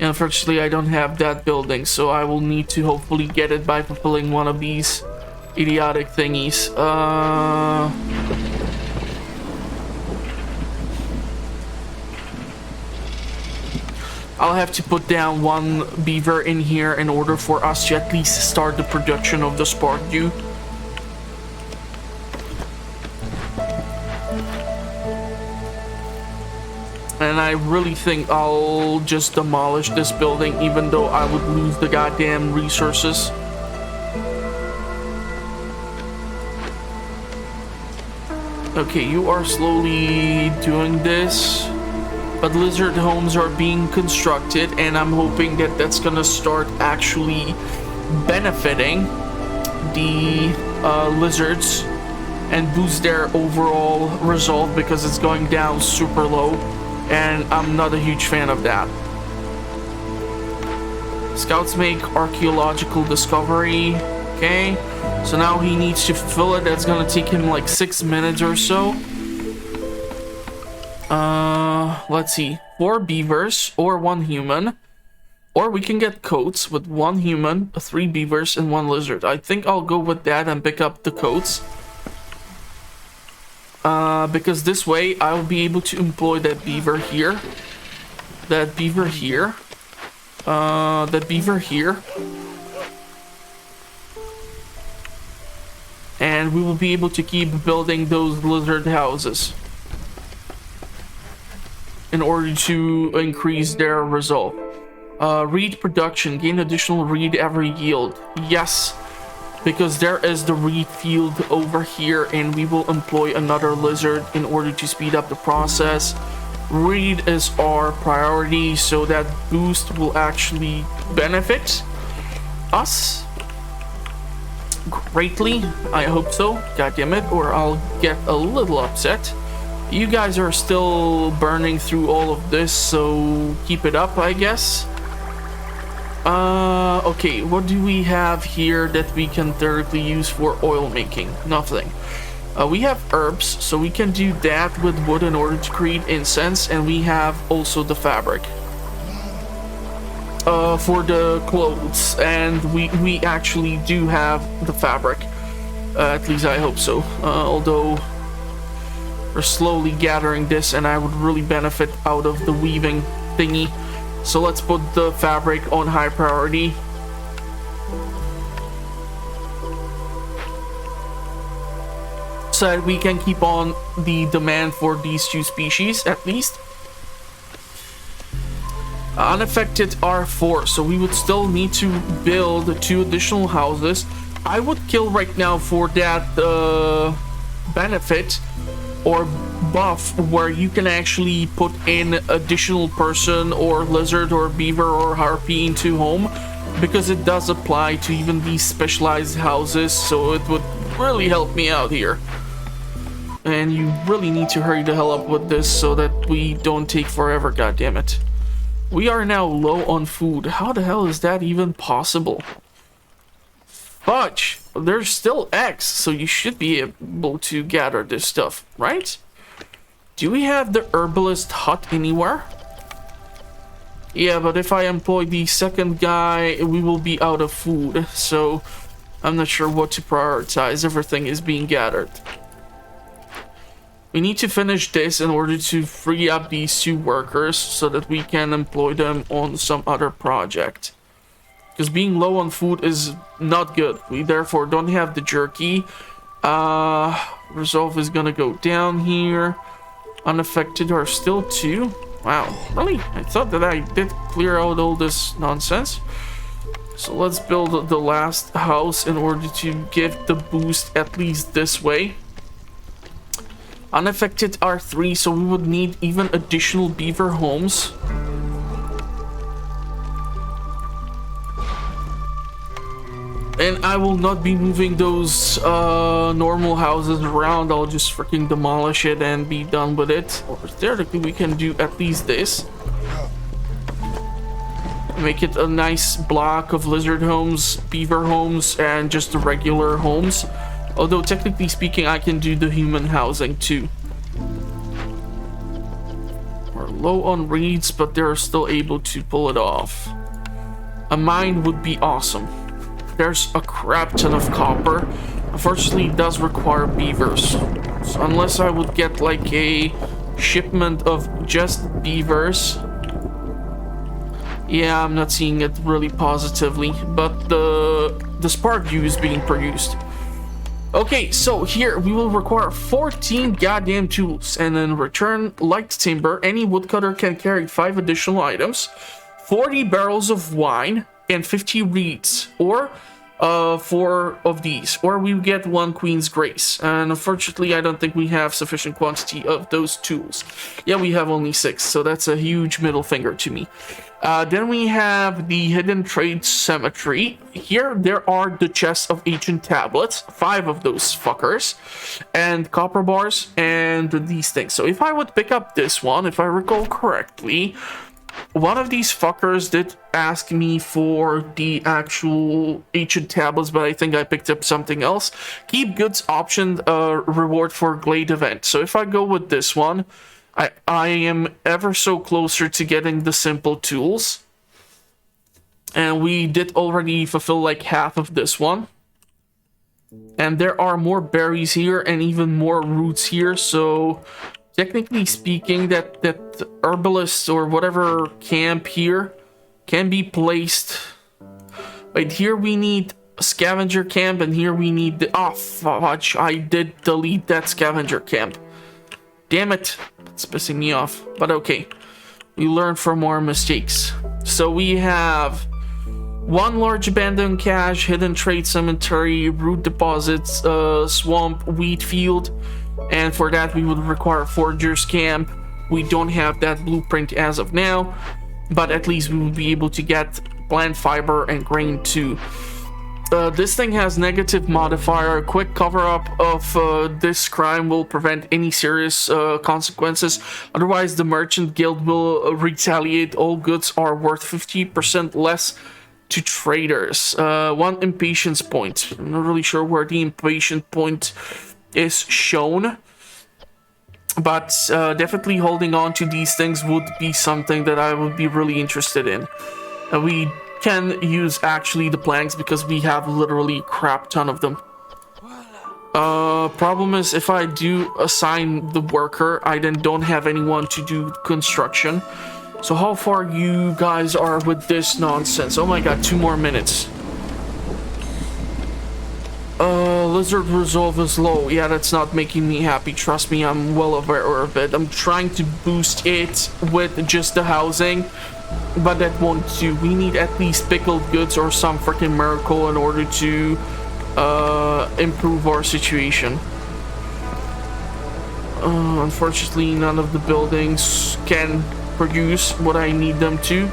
S1: Unfortunately, I don't have that building, so I will need to hopefully get it by fulfilling one of these idiotic thingies. I'll have to put down 1 beaver in here in order for us to at least start the production of the spark dew. And I really think I'll just demolish this building, even though I would lose the goddamn resources. Okay, you are slowly doing this. But lizard homes are being constructed, and I'm hoping that that's gonna start actually benefiting the lizards and boost their overall result, because it's going down super low. And I'm not a huge fan of that. Scouts make archaeological discovery. Okay, so now he needs to fulfill it. That's gonna take him like 6 minutes or so. Let's see. 4 beavers or 1 human. Or we can get coats with 1 human, 3 beavers, and 1 lizard. I think I'll go with that and pick up the coats. Because this way I will be able to employ that beaver here, that beaver here, that beaver here, and we will be able to keep building those lizard houses in order to increase their result. Reed production, gain additional reed every yield. Yes. Because there is the reed field over here, and we will employ another lizard in order to speed up the process. Reed is our priority, so that boost will actually benefit us greatly. I hope so. God damn it, or I'll get a little upset. You guys are still burning through all of this, so keep it up, I guess. Okay, what do we have here that we can theoretically use for oil making? Nothing. We have herbs, so we can do that with wood in order to create incense, and we have also the fabric for the clothes, and we actually do have the fabric. At least I hope so. Although we're slowly gathering this, and I would really benefit out of the weaving thingy. So let's put the fabric on high priority. so that we can keep on the demand for these two species at least. Unaffected are 4, so we would still need to build 2 additional houses. I would kill right now for that benefit or buff where you can actually put in additional person or lizard or beaver or harpy into home, because it does apply to even these specialized houses, so it would really help me out here. And you really need to hurry the hell up with this so that we don't take forever, goddammit. We are now low on food. How the hell is that even possible? Fudge! There's still eggs, so you should be able to gather this stuff, right? Do we have the herbalist hut anywhere? Yeah, but if I employ the second guy, we will be out of food, so I'm not sure what to prioritize. Everything is being gathered. We need to finish this in order to free up these 2 workers so that we can employ them on some other project. Because being low on food is not good. We therefore don't have the jerky. Resolve is gonna go down here. Unaffected are still 2. Wow, really? I thought that I did clear out all this nonsense. So let's build the last house in order to give the boost at least this way. Unaffected are 3, so we would need even additional beaver homes. And I will not be moving those normal houses around. I'll just freaking demolish it and be done with it. Or theoretically, we can do at least this. Make it a nice block of lizard homes, beaver homes, and just the regular homes. Although, technically speaking, I can do the human housing too. We're low on reeds, but they're still able to pull it off. A mine would be awesome. There's a crap ton of copper. Unfortunately, it does require beavers. So unless I would get like a shipment of just beavers. Yeah, I'm not seeing it really positively. But the spark dew is being produced. Okay, so here we will require 14 goddamn tools, and in return, light timber, any woodcutter can carry 5 additional items, 40 barrels of wine, and 50 reeds, or 4 of these, or we get 1 Queen's Grace. And unfortunately, I don't think we have sufficient quantity of those tools. Yeah, we have only 6, so that's a huge middle finger to me. Then we have the Hidden Trade Cemetery. Here, there are the chests of ancient tablets, 5 of those fuckers, and copper bars, and these things. So if I would pick up this one, if I recall correctly, one of these fuckers did ask me for the actual ancient tablets, but I think I picked up something else. Keep goods option reward for Glade event. So if I go with this one, I am ever so closer to getting the simple tools. And we did already fulfill like half of this one. And there are more berries here and even more roots here, so technically speaking, that herbalist or whatever camp here can be placed. Right here we need a scavenger camp, and here we need the... Oh, fudge, I did delete that scavenger camp. Damn it, it's pissing me off, but okay. We learn from our mistakes. So we have 1 large abandoned cache, hidden trade cemetery, root deposits, swamp, wheat field. And for that, we would require Forger's Camp. We don't have that blueprint as of now, but at least we would be able to get plant fiber and grain too. This thing has negative modifier. A quick cover-up of this crime will prevent any serious consequences. Otherwise, the Merchant Guild will retaliate. All goods are worth 50% less to traders. 1 impatience point. I'm not really sure where the impatient point is shown, but definitely holding on to these things would be something that I would be really interested in. We can use actually the planks because we have literally a crap ton of them. Problem is, if I do assign the worker, I then don't have anyone to do construction. So how far you guys are with this nonsense? Oh my god, 2 more minutes. Lizard resolve is low. Yeah, that's not making me happy. Trust me, I'm well aware of it. I'm trying to boost it with just the housing, but that won't do. We need at least pickled goods or some freaking miracle in order to improve our situation. Unfortunately, none of the buildings can produce what I need them to.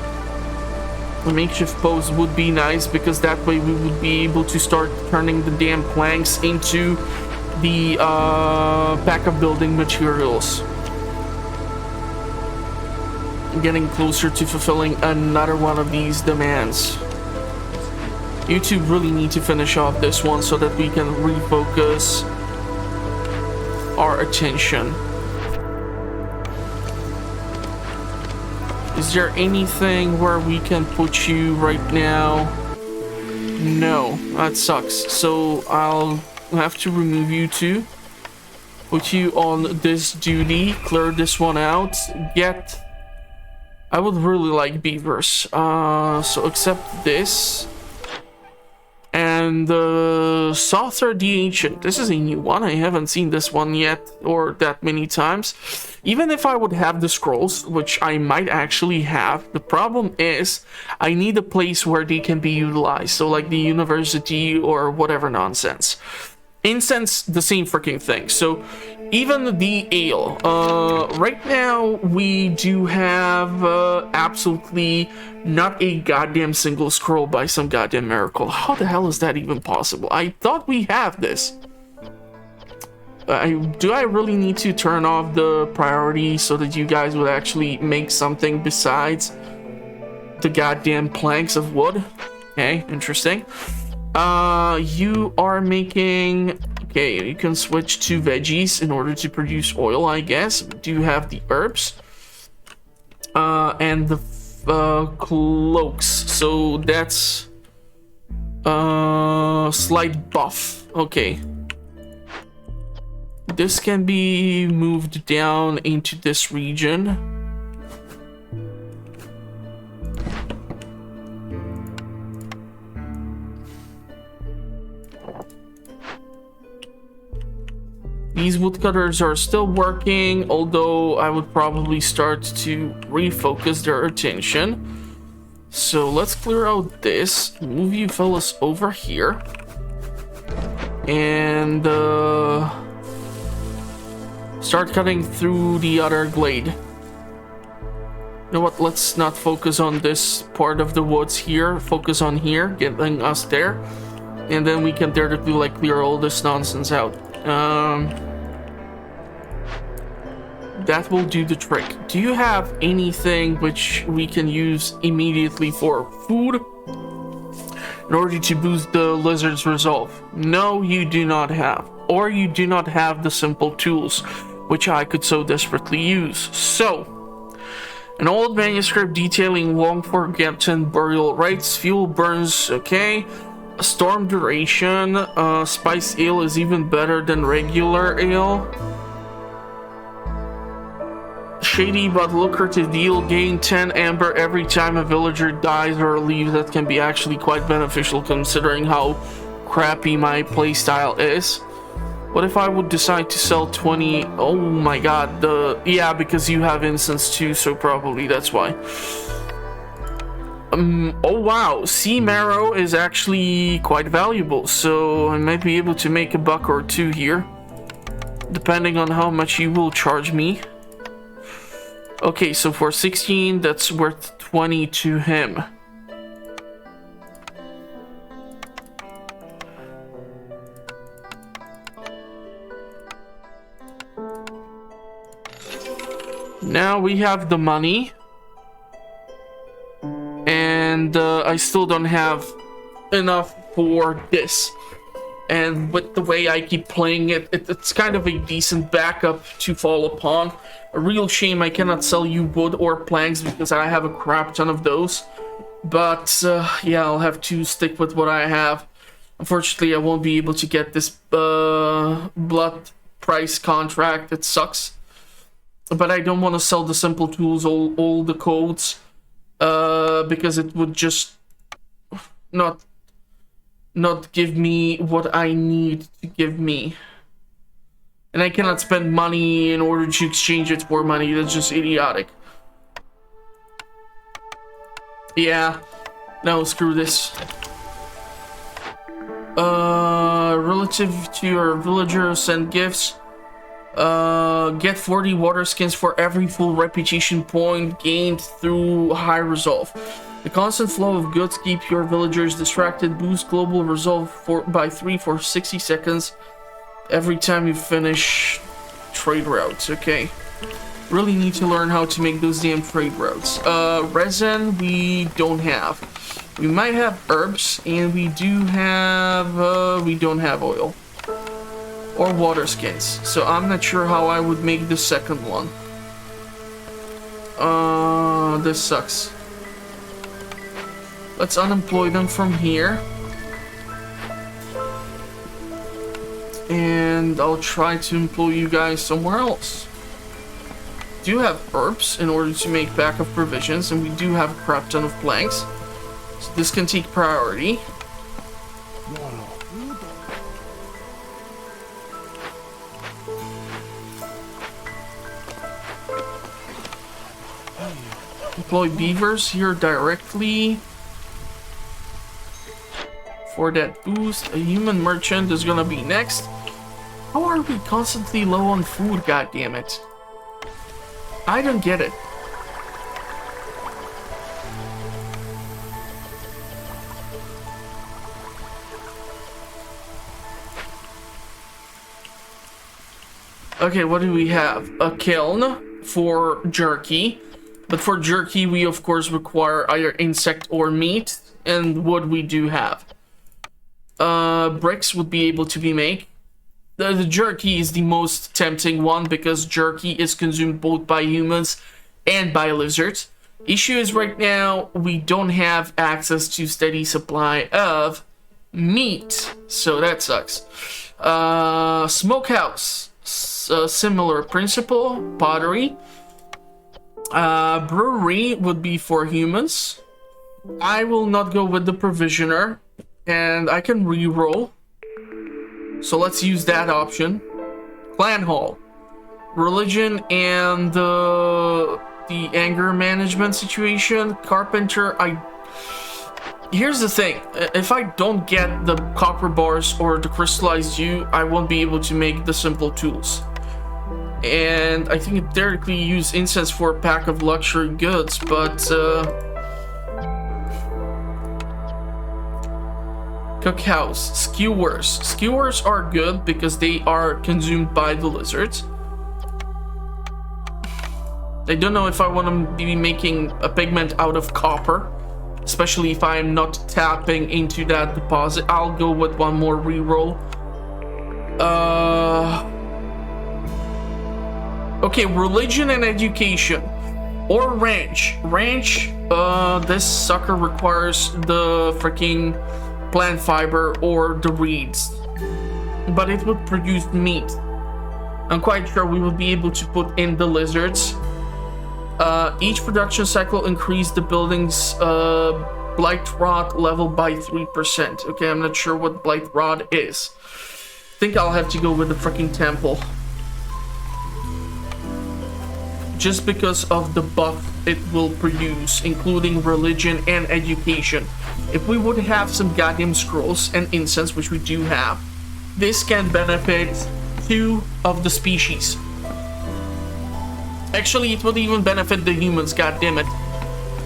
S1: A makeshift post would be nice because that way we would be able to start turning the damn planks into the pack of building materials. Getting closer to fulfilling another one of these demands. You two really need to finish off this one so that we can refocus our attention. Is there anything where we can put you right now? No, that sucks. So I'll have to remove you two. Put you on this duty. Clear this one out. Get... I would really like beavers. So accept this. And Saucer the Ancient. This is a new one. I haven't seen this one yet, or that many times. Even if I would have the scrolls, which I might actually have, the problem is I need a place where they can be utilized. So like the university or whatever nonsense. Incense, the same freaking thing. So even the ale, right now we do have absolutely not a goddamn single scroll by some goddamn miracle. How the hell is that even possible? I thought we have this. Do I really need to turn off the priority so that you guys would actually make something besides the goddamn planks of wood? Okay, interesting. You are making... Okay, you can switch to veggies in order to produce oil, I guess. Do you have the herbs? And the cloaks. So that's... slight buff. Okay. This can be moved down into this region. These woodcutters are still working, although I would probably start to refocus their attention. So let's clear out this, move you fellas over here, and start cutting through the other glade. You know what, let's not focus on this part of the woods here, focus on here, getting us there, and then we can theoretically like clear all this nonsense out. That will do the trick. Do you have anything which we can use immediately for food in order to boost the lizard's resolve? No, you do not have. Or you do not have the simple tools which I could so desperately use. So, an old manuscript detailing long forgotten burial rites, fuel burns, okay. A storm duration, spice ale is even better than regular ale. Shady but lucrative deal, gain 10 amber every time a villager dies or leaves. That can be actually quite beneficial considering how crappy my playstyle is. What if I would decide to sell 20? Oh my god, yeah, because you have incense too, so probably that's why. Oh wow, sea marrow is actually quite valuable, so I might be able to make a buck or two here, depending on how much you will charge me. Okay, so for 16, that's worth 20 to him. Now we have the money. And I still don't have enough for this. And with the way I keep playing it, it's kind of a decent backup to fall upon. A real shame I cannot sell you wood or planks because I have a crap ton of those. But yeah, I'll have to stick with what I have. Unfortunately, I won't be able to get this blood price contract. It sucks. But I don't want to sell the simple tools, all the codes. Because it would just not not give me what I need to give me. And I cannot spend money in order to exchange it for money. That's just idiotic. Yeah. No, screw this. Relative to your villagers, send gifts. Get 40 water skins for every full reputation point gained through high resolve. The constant flow of goods keep your villagers distracted. Boost global resolve by 3 for 60 seconds every time you finish trade routes. Okay. Really need to learn how to make those damn trade routes. Resin we don't have. We might have herbs, and we do have, we don't have oil. Or water skins. So I'm not sure how I would make the second one. This sucks. Let's unemploy them from here. And I'll try to employ you guys somewhere else. Do have herbs in order to make backup provisions, and we do have a crap ton of planks. So this can take priority. Employ beavers here directly. For that boost, a human merchant is gonna be next. How are we constantly low on food, goddammit? I don't get it. Okay, what do we have? A kiln for jerky. But for jerky, we of course require either insect or meat. And wood we do have. Bricks would be able to be made. The jerky is the most tempting one because jerky is consumed both by humans and by lizards. Issue is right now we don't have access to steady supply of meat, so that sucks. Smokehouse, similar principle. Pottery. Brewery would be for humans. I will not go with the provisioner, and I can re-roll. So let's use that option. Clan hall. Religion and the anger management situation. Carpenter, here's the thing. If I don't get the copper bars or the crystallized dew, I won't be able to make the simple tools. And I think it theoretically use incense for a pack of luxury goods, but cookhouse, skewers. Skewers are good because they are consumed by the lizards. I don't know if I want to be making a pigment out of copper, especially if I am not tapping into that deposit. I'll go with one more reroll. Okay, religion and education. Or ranch. Ranch, this sucker requires the freaking plant fiber or the reeds. But it would produce meat. I'm quite sure we will be able to put in the lizards. Each production cycle increase the building's blight rod level by 3%. Okay, I'm not sure what blight rod is. Think I'll have to go with the freaking temple. Just because of the buff it will produce, including religion and education. If we would have some goddamn scrolls and incense, which we do have, this can benefit 2 of the species. Actually, it would even benefit the humans, goddammit.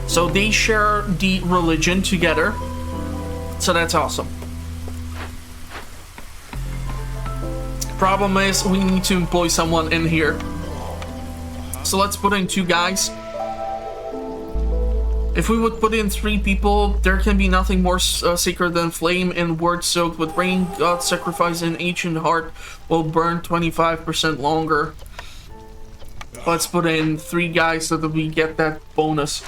S1: So they share the religion together. So that's awesome. Problem is, we need to employ someone in here. So let's put in 2 guys. If we would put in 3 people, there can be nothing more sacred than flame and word soaked with rain. God's sacrifice in ancient heart will burn 25% longer. Let's put in 3 guys so that we get that bonus.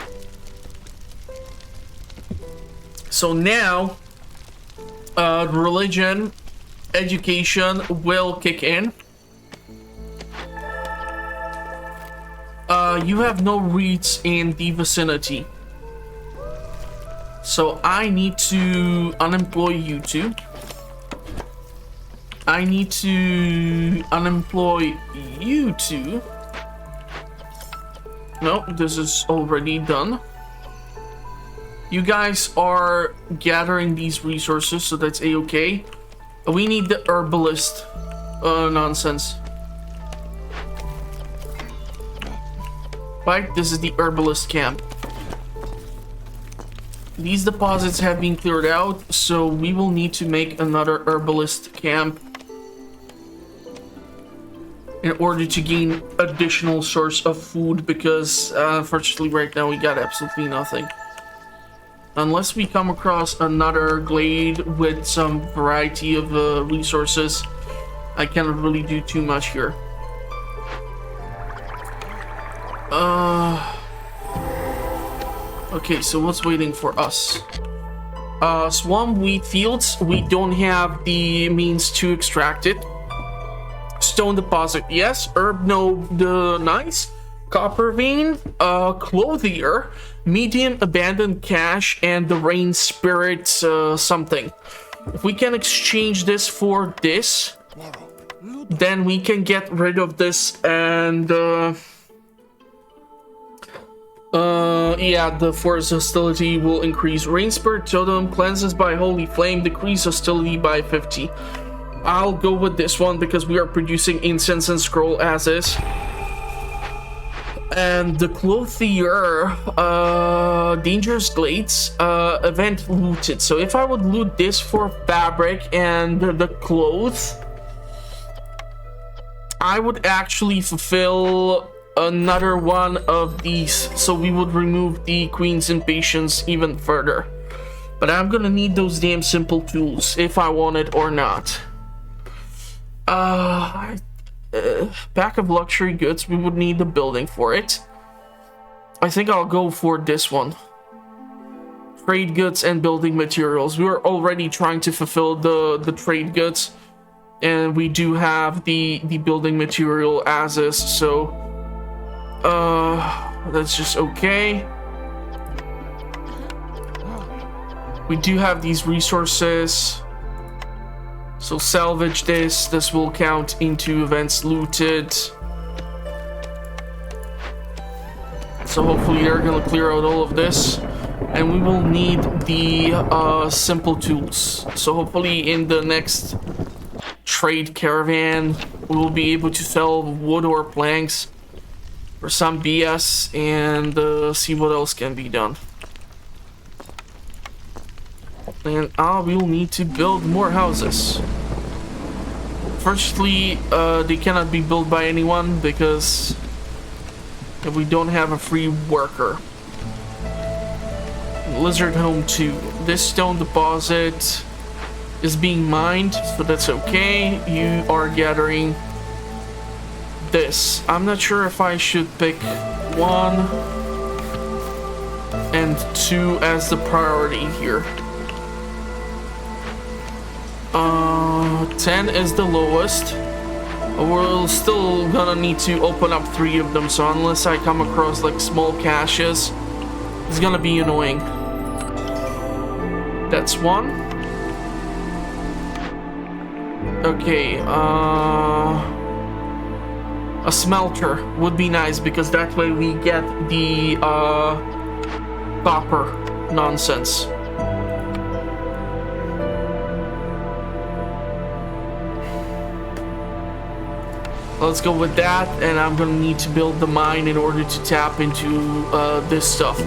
S1: So now, religion, education will kick in. You have no reeds in the vicinity. So I need to unemploy you two. I need to unemploy you two. No, this is already done. You guys are gathering these resources, so that's a-okay. We need the herbalist nonsense. Right, this is the herbalist camp. These deposits have been cleared out, so we will need to make another herbalist camp in order to gain additional source of food, because unfortunately right now we got absolutely nothing. Unless we come across another glade with some variety of resources, I cannot really do too much here. Okay, so what's waiting for us? Swamp wheat fields, we don't have the means to extract it. Stone deposit, yes. Herb node, nice. Copper vein, clothier, medium abandoned cache, and the rain spirit something. If we can exchange this for this, then we can get rid of this, and yeah, the forest hostility will increase. Rain spirit totem cleanses by holy flame, decrease hostility by 50. I'll go with this one because we are producing incense and scroll as is. And the clothier, dangerous glades, event looted. So if I would loot this for fabric and the clothes, I would actually fulfill another one of these. So we would remove the queen's impatience even further. But I'm gonna need those damn simple tools if I want it or not. Pack of luxury goods, we would need the building for it. I think I'll go for this one. Trade goods and building materials. We are already trying to fulfill the trade goods, and we do have the building material as is, so that's just okay. We do have these resources. So salvage this. This will count into events looted. So hopefully they're gonna clear out all of this. And we will need the simple tools. So hopefully in the next trade caravan, we will be able to sell wood or planks for some BS and see what else can be done. And we'll need to build more houses. Firstly, they cannot be built by anyone because we don't have a free worker. Lizard home 2. This stone deposit is being mined, so that's okay. You are gathering this. I'm not sure if I should pick 1 and 2 as the priority here. 10 is the lowest. We're still gonna need to open up 3 of them, so unless I come across like small caches, it's gonna be annoying. That's 1. Okay, a smelter would be nice because that way we get the copper nonsense. Let's go with that, and I'm gonna need to build the mine in order to tap into this stuff.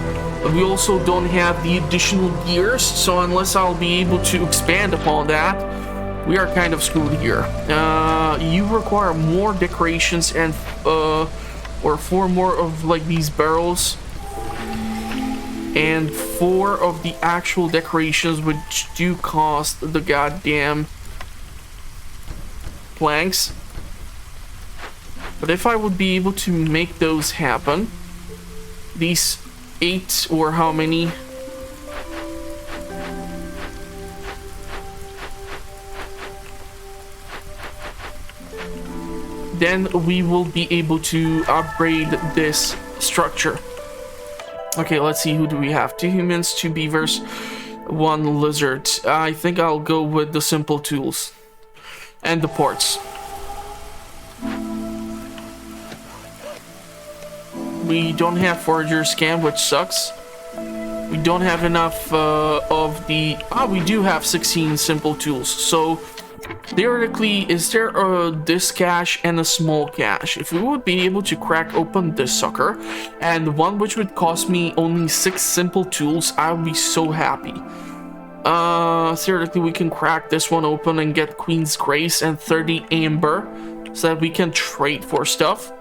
S1: But we also don't have the additional gears, so unless I'll be able to expand upon that, we are kind of screwed here. You require more decorations and or 4 more of like these barrels and 4 of the actual decorations, which do cost the goddamn planks. But if I would be able to make those happen, these 8 or how many, then we will be able to upgrade this structure. Okay, let's see, who do we have? 2 humans, 2 beavers. one lizard. I think I'll go with the simple tools and the ports. We don't have forager scan, which sucks. We don't have enough of the... we do have 16 simple tools. So, theoretically, is there this cache and a small cache? If we would be able to crack open this sucker, and one which would cost me only 6 simple tools, I would be so happy. Theoretically, we can crack this one open and get Queen's Grace and 30 Amber, so that we can trade for stuff.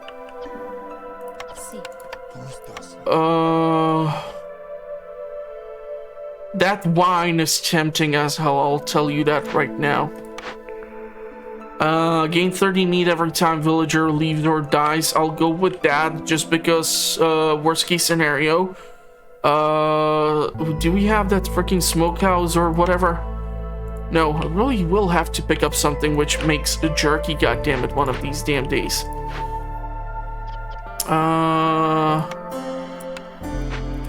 S1: That wine is tempting as hell, I'll tell you that right now. Gain 30 meat every time villager leaves or dies. I'll go with that just because, worst case scenario. Do we have that freaking smokehouse or whatever? No, I really will have to pick up something which makes a jerky, goddammit, one of these damn days.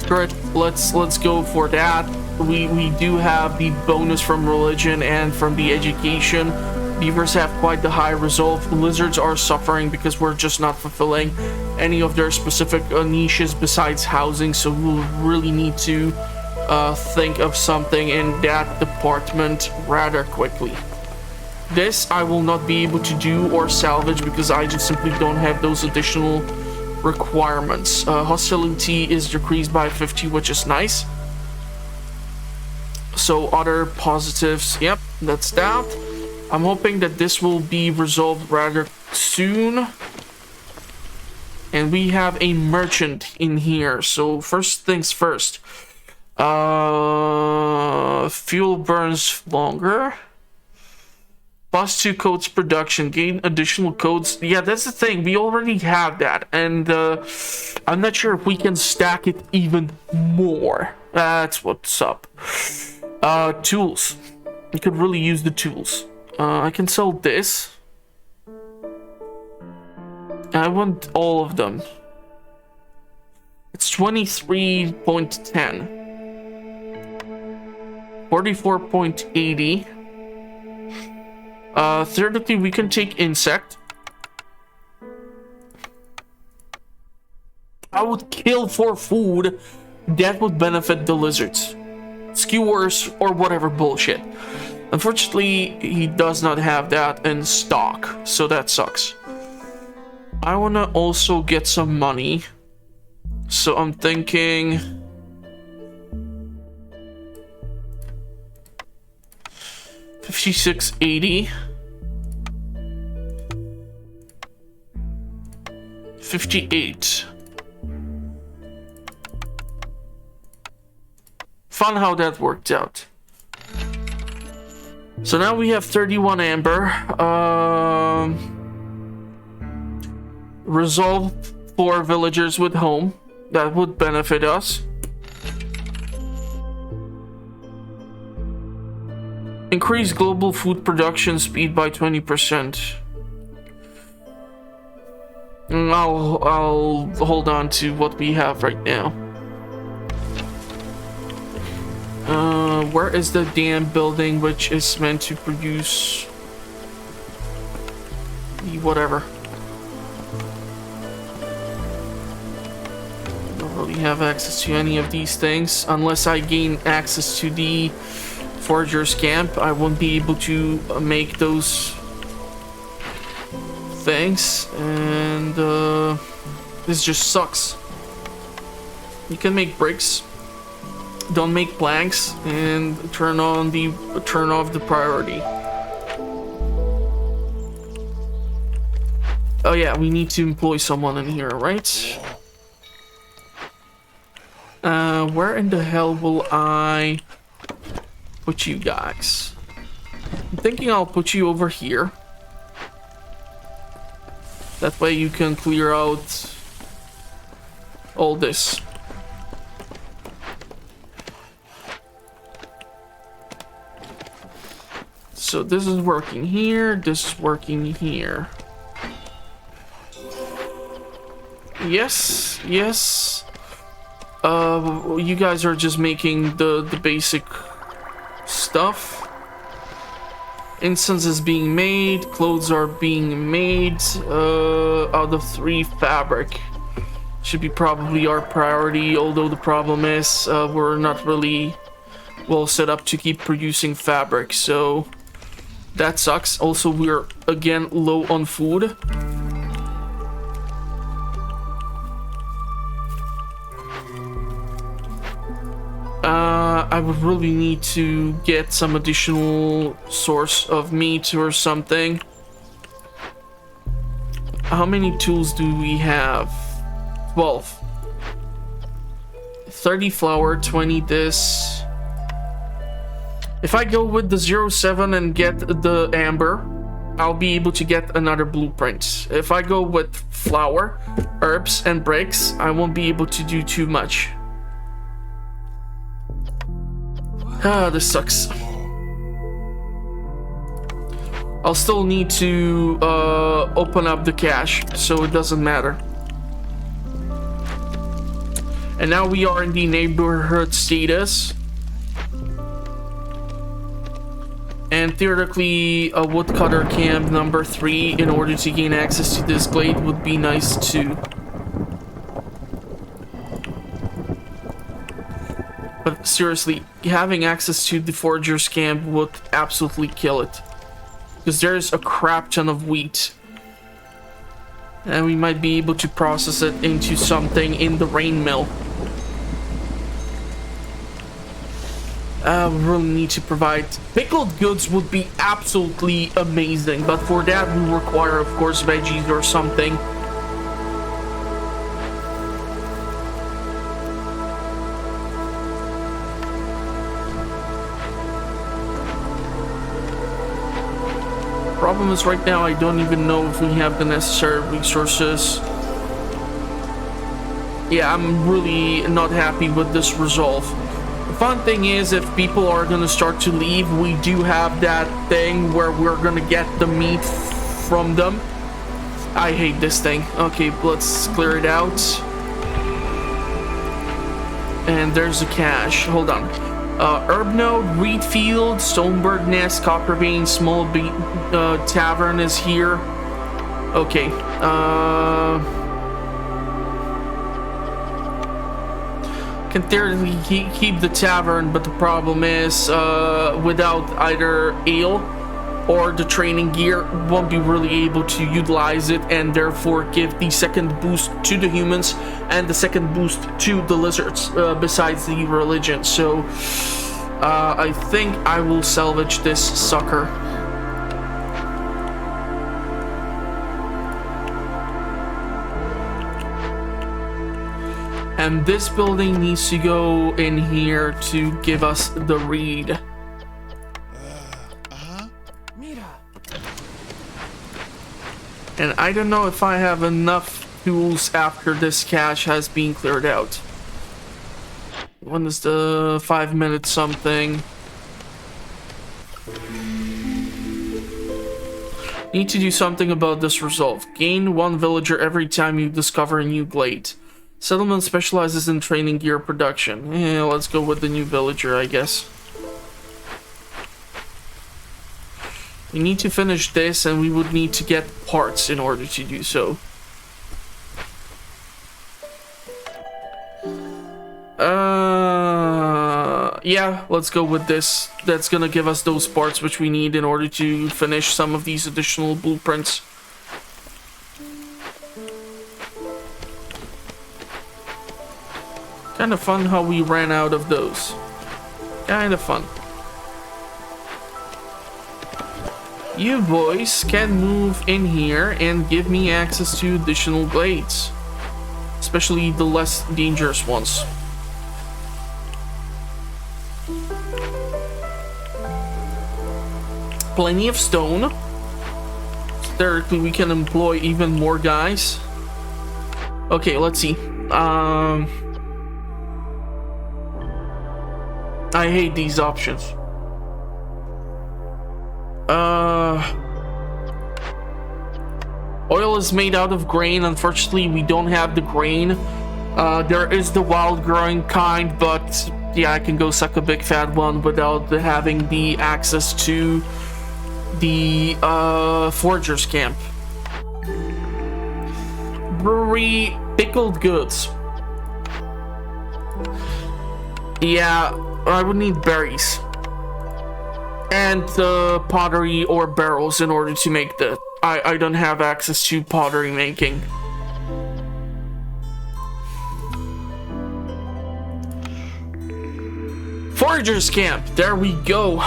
S1: Great, let's go for that. We do have the bonus from religion and from the education. Beavers have quite the high resolve. Lizards are suffering because we're just not fulfilling any of their specific niches besides housing, so we'll really need to think of something in that department rather quickly. This I will not be able to do or salvage because I just simply don't have those additional requirements. Hostility is decreased by 50, which is nice. So other positives, yep, that's that. I'm hoping that this will be resolved rather soon. And we have a merchant in here. So first things first. Fuel burns longer. +2 codes production. Gain additional codes. Yeah, that's the thing. We already have that. And I'm not sure if we can stack it even more. That's what's up. Tools. You could really use the tools. I can sell this. I want all of them. It's 23.10. 44.80. Thirdly, we can take insect. I would kill for food. That would benefit the lizards. Skewers or whatever bullshit. Unfortunately, he does not have that in stock, so that sucks. I want to also get some money, so I'm thinking... $56.80. 58. Fun how that worked out. So now we have 31 amber. Resolve 4 villagers with home. That would benefit us. Increase global food production speed by 20%. I'll hold on to what we have right now. Where is the damn building which is meant to produce the whatever? Don't really have access to any of these things unless I gain access to the Forager's Camp. I won't be able to make those things, and this just sucks. You can make bricks. Don't make planks, and turn off the priority. Oh yeah, we need to employ someone in here, right? Where in the hell will I put you guys? I'm thinking I'll put you over here. That way you can clear out all this. So this is working here, this is working here. Yes, yes. You guys are just making the basic stuff. Incense is being made. Clothes are being made. Out of 3, fabric should be probably our priority, although the problem is we're not really well set up to keep producing fabric, so that sucks. Also, we're again low on food. I would really need to get some additional source of meat or something. How many tools do we have? 12. 30 flour, 20 this. If I go with the 07 and get the amber, I'll be able to get another blueprint. If I go with flour, herbs, and bricks, I won't be able to do too much. Ah, this sucks. I'll still need to open up the cache, so it doesn't matter. And now we are in the neighborhood status. And theoretically, a woodcutter camp number 3 in order to gain access to this glade would be nice too. But seriously, having access to the forager's camp would absolutely kill it. Because there's a crap ton of wheat. And we might be able to process it into something in the rain mill. We really need to provide... Pickled goods would be absolutely amazing, but for that we require, of course, veggies or something. Problem is, right now I don't even know if we have the necessary resources. Yeah, I'm really not happy with this resolve. The fun thing is, if people are gonna start to leave, we do have that thing where we're gonna get the meat from them. I hate this thing. Okay, let's clear it out. And there's a cache. Hold on. Herb Node, Reed Field, Stonebird Nest, Copper Vein, Small Tavern is here. Okay. Can theoretically keep the tavern, but the problem is without either ale or the training gear, won't be really able to utilize it and therefore give the second boost to the humans and the second boost to the lizards besides the religion. So I think I will salvage this sucker. And this building needs to go in here to give us the reed. And I don't know if I have enough tools after this cache has been cleared out. When is the 5 minutes something? Need to do something about this resolve. Gain 1 villager every time you discover a new glade. Settlement specializes in training gear production. Yeah, let's go with the new villager, I guess. We need to finish this, and we would need to get parts in order to do so. Yeah, let's go with this. That's gonna give us those parts which we need in order to finish some of these additional blueprints. Kind of fun how we ran out of those. Kind of fun. You boys can move in here and give me access to additional glades. Especially the less dangerous ones. Plenty of stone. Theoretically, we can employ even more guys. Okay, let's see. I hate these options. Oil is made out of grain. Unfortunately, we don't have the grain. There is the wild growing kind, but yeah, I can go suck a big fat one without having the access to the foragers camp. Brewery, pickled goods. Yeah, I would need berries and pottery or barrels in order to make that. I don't have access to pottery making. Foragers camp, there we go.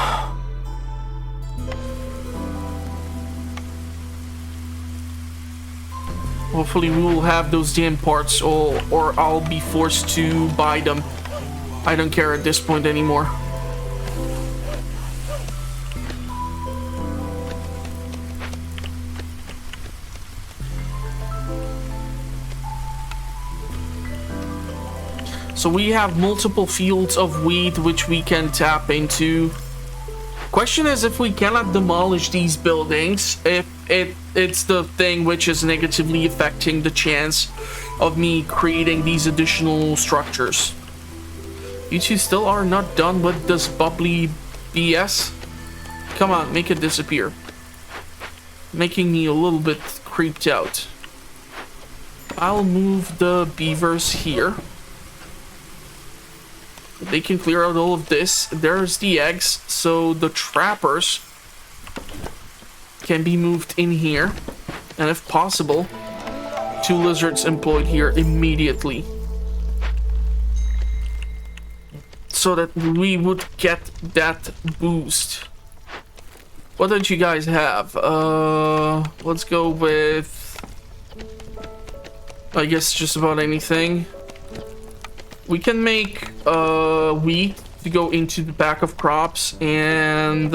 S1: Hopefully we will have those damn parts, or I'll be forced to buy them. I don't care at this point anymore. So we have multiple fields of wheat which we can tap into. Question is if we cannot demolish these buildings, if it's the thing which is negatively affecting the chance of me creating these additional structures. You two still are not done with this bubbly BS? Come on, make it disappear. Making me a little bit creeped out. I'll move the beavers here. They can clear out all of this. There's the eggs, so the trappers can be moved in here. And if possible, 2 lizards employed here immediately. So that we would get that boost. What did you guys have? Let's go with, I guess, just about anything. We can make wheat to go into the back of crops, and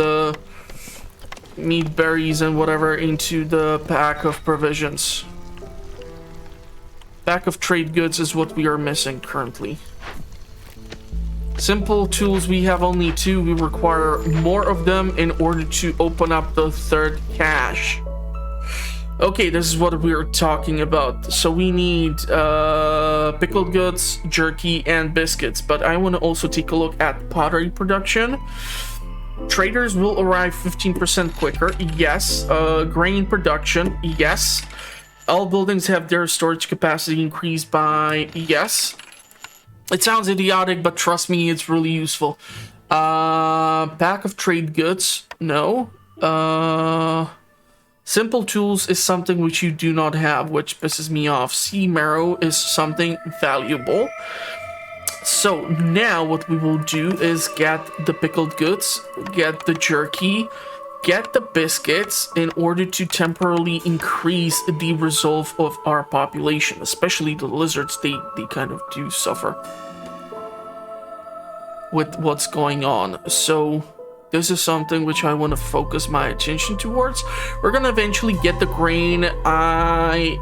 S1: meat, berries, and whatever into the pack of provisions. Pack of trade goods is what we are missing currently. Simple tools, we have only 2. We require more of them in order to open up the 3rd cache. Okay, this is what we were talking about. So we need pickled goods, jerky, and biscuits. But I want to also take a look at pottery production. Traders will arrive 15% quicker. Yes. Grain production. Yes. All buildings have their storage capacity increased by... Yes. It sounds idiotic, but trust me, it's really useful. Pack of trade goods. No. Simple tools is something which you do not have, which pisses me off. Sea marrow is something valuable. So now what we will do is get the pickled goods, get the jerky, get the biscuits in order to temporarily increase the resolve of our population, especially the lizards. They kind of do suffer with what's going on. So this is something which I want to focus my attention towards. We're gonna eventually get the grain. I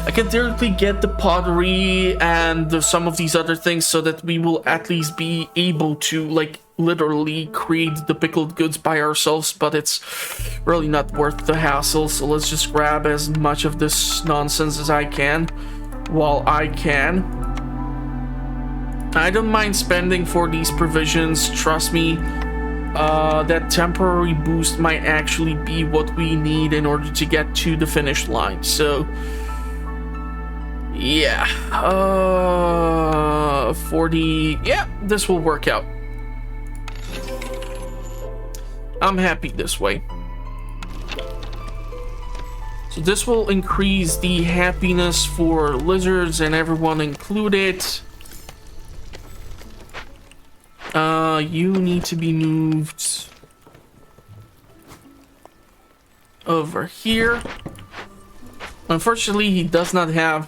S1: can theoretically get the pottery and some of these other things so that we will at least be able to, like, literally create the pickled goods by ourselves, but it's really not worth the hassle. So let's just grab as much of this nonsense as I can while I can. I don't mind spending for these provisions, trust me. That temporary boost might actually be what we need in order to get to the finish line. So yeah, 40, yeah, this will work out. I'm happy this way. So this will increase the happiness for lizards and everyone included. You need to be moved over here. Unfortunately, he does not have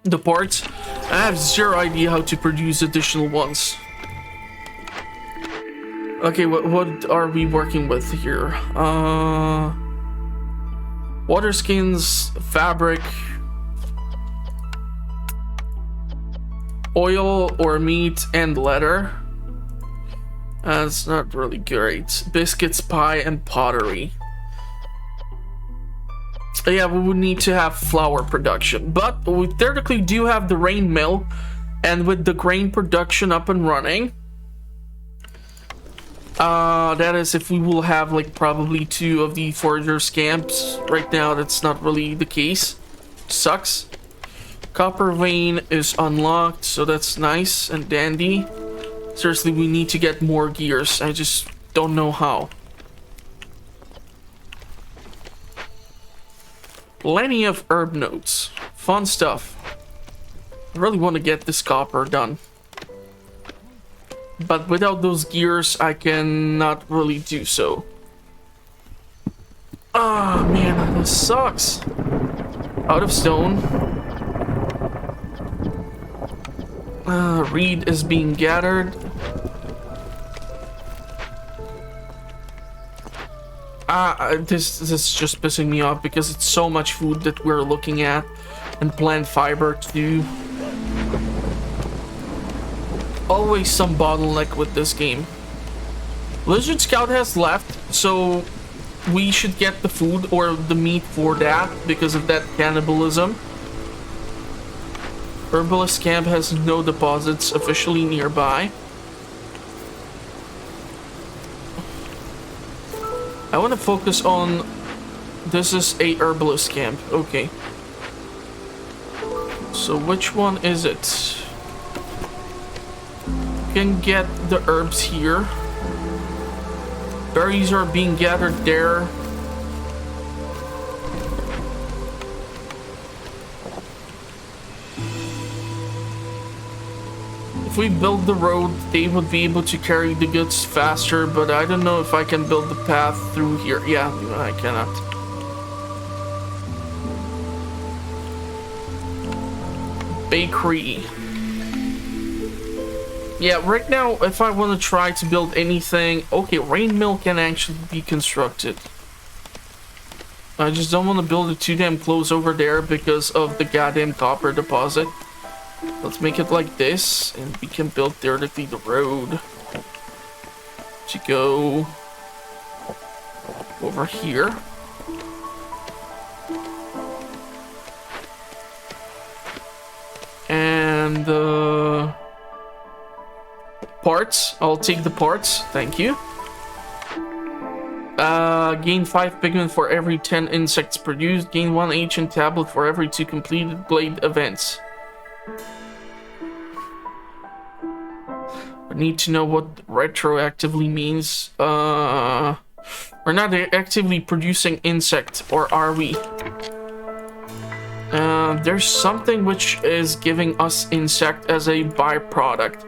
S1: the parts. I have zero idea how to produce additional ones. Okay, what are we working with here? Water skins, fabric, oil or meat, and leather. That's not really great. Biscuits, pie, and pottery. Yeah, we would need to have flour production, but we theoretically do have the rain mill, And with the grain production up and running, that is if we will have like probably 2 of the forager scamps. Right now that's not really the case. Sucks. Copper vein is unlocked, so that's nice and dandy. Seriously, we need to get more gears. I just don't know how. Plenty of herb notes. Fun stuff. I really want to get this copper done. But without those gears, I cannot really do so. Ah, man, this sucks. Out of stone. Reed is being gathered. This is just pissing me off because it's so much food that we're looking at, and plant fiber too. Always some bottleneck with this game. Lizard Scout has left, so we should get the food or the meat for that because of that cannibalism. Herbalist camp has no deposits officially nearby. I want to focus on... This is a herbalist camp. Okay. So which one is it? You can get the herbs here. Berries are being gathered there. If we build the road, they would be able to carry the goods faster, but I don't know if I can build the path through here. Yeah, I cannot. Bakery. Yeah, right now, if I want to try to build anything... Okay, rain mill can actually be constructed. I just don't want to build it too damn close over there because of the goddamn copper deposit. Let's make it like this, and we can build theoretically the road to go over here. And parts. I'll take the parts. Thank you. Gain 5 pigment for every 10 insects produced. Gain 1 ancient tablet for every 2 completed blade events. I need to know what retroactively means. We're not actively producing insect, or are we? There's something which is giving us insect as a byproduct.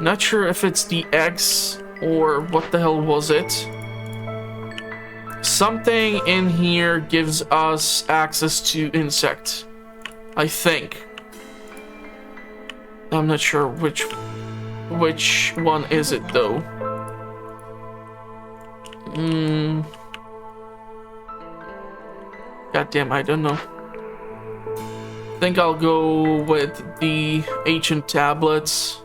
S1: Not sure if it's the eggs or what the hell was it. Something in here gives us access to insect, I think. I'm not sure which one is it though. Goddamn, I don't know. I think I'll go with the ancient tablets.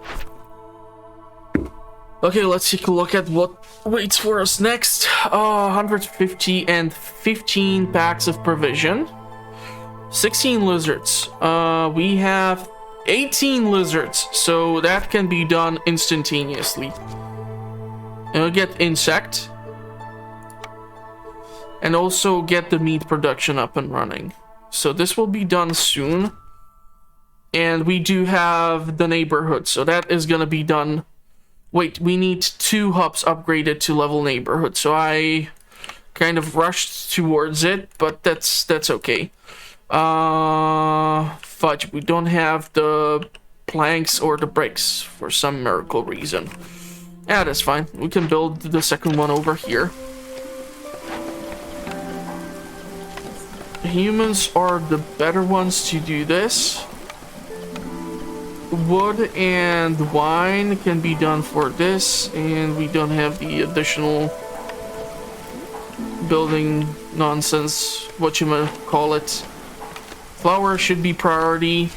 S1: Okay, let's take a look at what waits for us next. 150 and 15 packs of provision. 16 lizards. We have 18 lizards, so that can be done instantaneously. And we'll get insect. And also get the meat production up and running. So this will be done soon. And we do have the neighborhood, so that is gonna be done. Wait, we need 2 hubs upgraded to level neighborhood, so I kind of rushed towards it, but that's okay. Fudge, we don't have the planks or the bricks for some miracle reason. Yeah, that's fine. We can build the second one over here. Humans are the better ones to do this. Wood and wine can be done for this, and we don't have the additional building nonsense, whatchamacallit. Flour should be priority.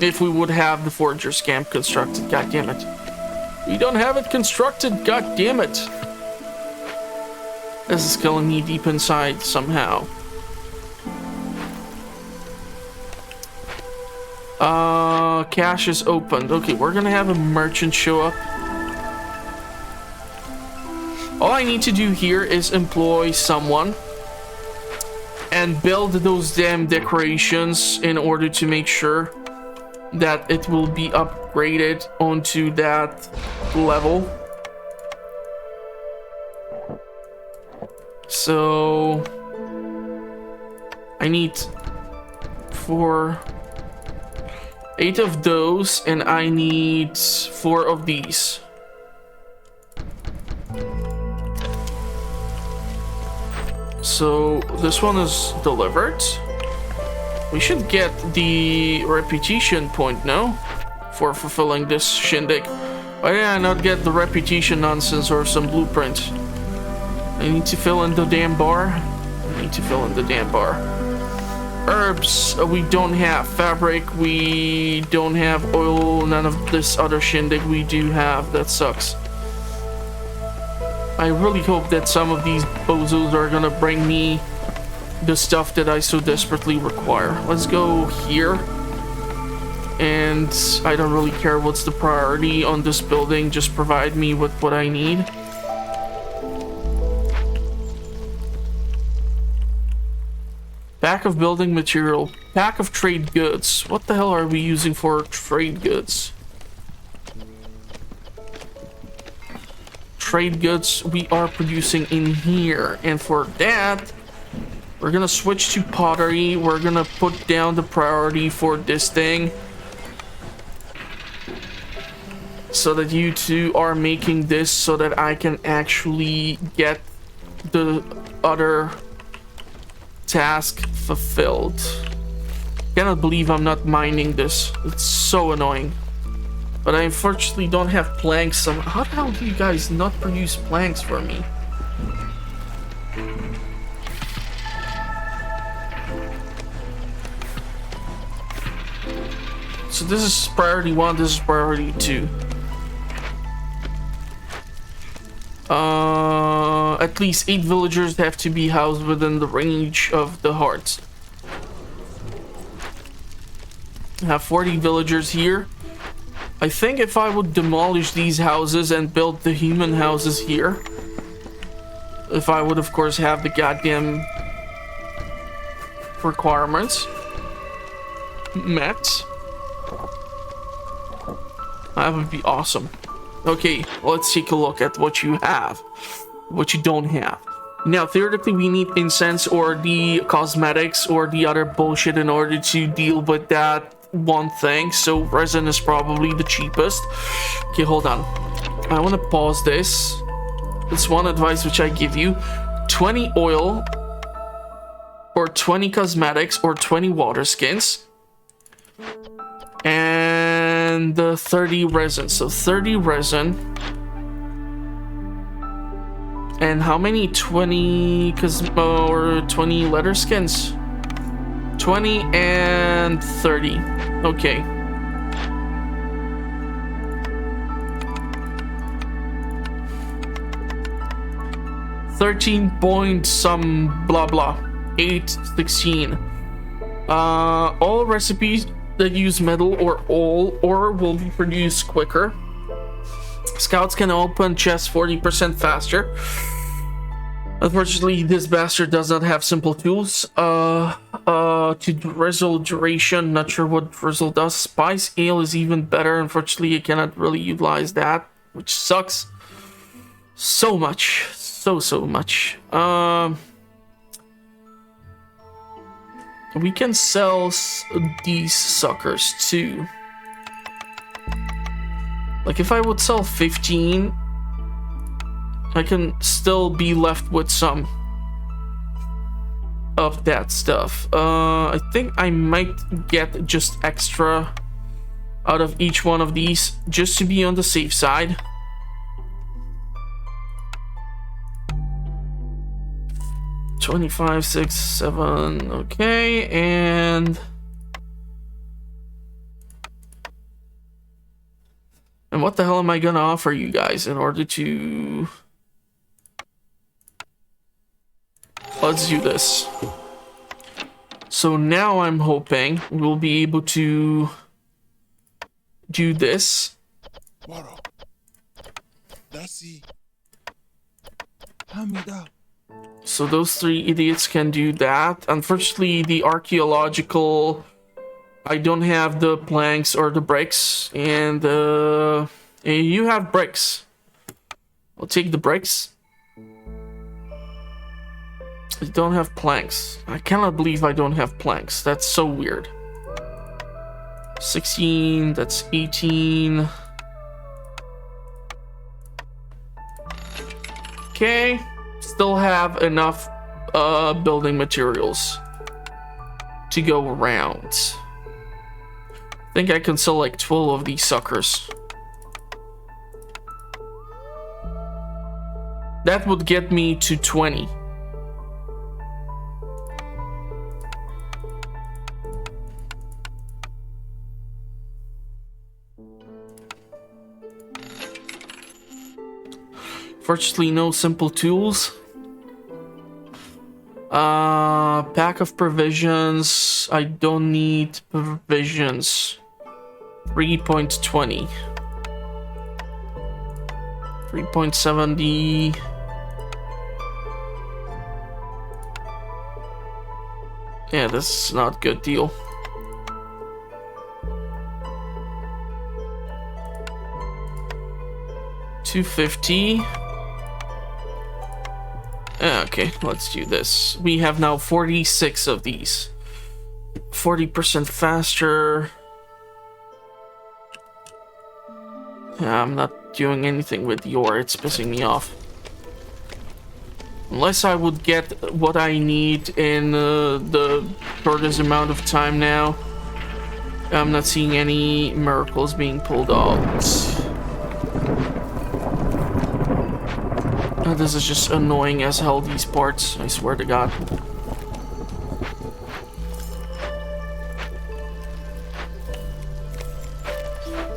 S1: If we would have the forager's camp constructed, god damn it. We don't have it constructed, god damn it. This is killing me deep inside somehow. Cache is opened. Okay, we're gonna have a merchant show up. All I need to do here is employ someone and build those damn decorations in order to make sure that it will be upgraded onto that level. So I need 8 of those, and I need 4 of these. So this one is delivered. We should get the reputation point now for fulfilling this shindig. Why did I not get the reputation nonsense or some blueprint? I need to fill in the damn bar. I need to fill in the damn bar. Herbs, we don't have. Fabric, we don't have. Oil, none of this other shindig we do have. That sucks. I really hope that some of these bozos are gonna bring me the stuff that I so desperately require. Let's go here. And I don't really care what's the priority on this building. Just provide me with what I need. Pack of building material. Pack of trade goods. What the hell are we using for trade goods? Trade goods we are producing in here. And for that, we're gonna switch to pottery. We're gonna put down the priority for this thing, so that you two are making this so that I can actually get the other task fulfilled. Cannot believe I'm not mining this. It's so annoying. But I unfortunately don't have planks. How the hell do you guys not produce planks for me? So this is priority 1, this is priority 2. At least 8 villagers have to be housed within the range of the hearts. I have 40 villagers here. I think if I would demolish these houses and build the human houses here, if I would of course have the goddamn requirements met, that would be awesome. Okay, let's take a look at what you have, what you don't have. Now, theoretically, we need incense or the cosmetics or the other bullshit in order to deal with that one thing. So resin is probably the cheapest. Okay, hold on. I want to pause this. It's one advice which I give you. 20 oil or 20 cosmetics or 20 water skins. And 30 resin. So 30 resin. And how many? 20 or 20 leather skins? 20 and 30. Okay. $13 some blah blah. 816. All recipes that use metal or ore will be produced quicker. Scouts can open chests 40% faster. Unfortunately, this bastard does not have simple tools. To drizzle duration, not sure what drizzle does. Spice ale is even better. Unfortunately, I cannot really utilize that, which sucks so much. So much. We can sell these suckers too. Like if I would sell 15, I can still be left with some of that stuff. I think I might get just extra out of each one of these just to be on the safe side. $25, $6, $7, okay, and what the hell am I gonna offer you guys in order to... Let's do this. So now I'm hoping we'll be able to do this. So those 3 idiots can do that. Unfortunately, the archaeological, I don't have the planks or the bricks, and you have bricks. I'll take the bricks. I don't have planks. I cannot believe I don't have planks. That's so weird. 16, that's 18. Okay, still have enough building materials to go around. I think I can sell like 12 of these suckers. That would get me to 20. Fortunately, no simple tools. Pack of provisions. I don't need provisions. 3.20. 3.70. Yeah, this is not a good deal. $250. Okay, let's do this. We have now 46 of these. 40% faster. Yeah, I'm not doing anything with the ore. It's pissing me off. Unless I would get what I need in the shortest amount of time now. I'm not seeing any miracles being pulled out. This is just annoying as hell, these parts, I swear to God.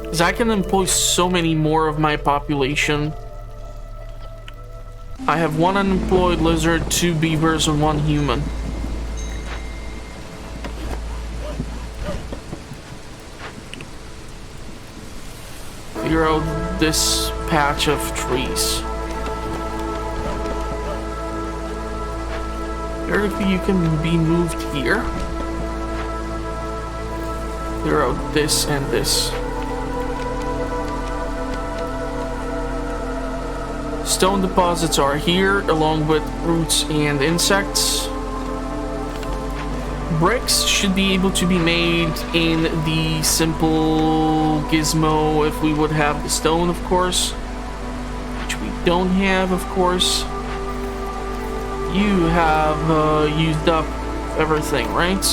S1: Because I can employ so many more of my population. I have 1 unemployed lizard, 2 beavers, and 1 human. Figure out this patch of trees. Theoretically, you can be moved here. Figure out this and this. Stone deposits are here, along with roots and insects. Bricks should be able to be made in the simple gizmo if we would have the stone, of course. Which we don't have, of course. You have used up everything, right?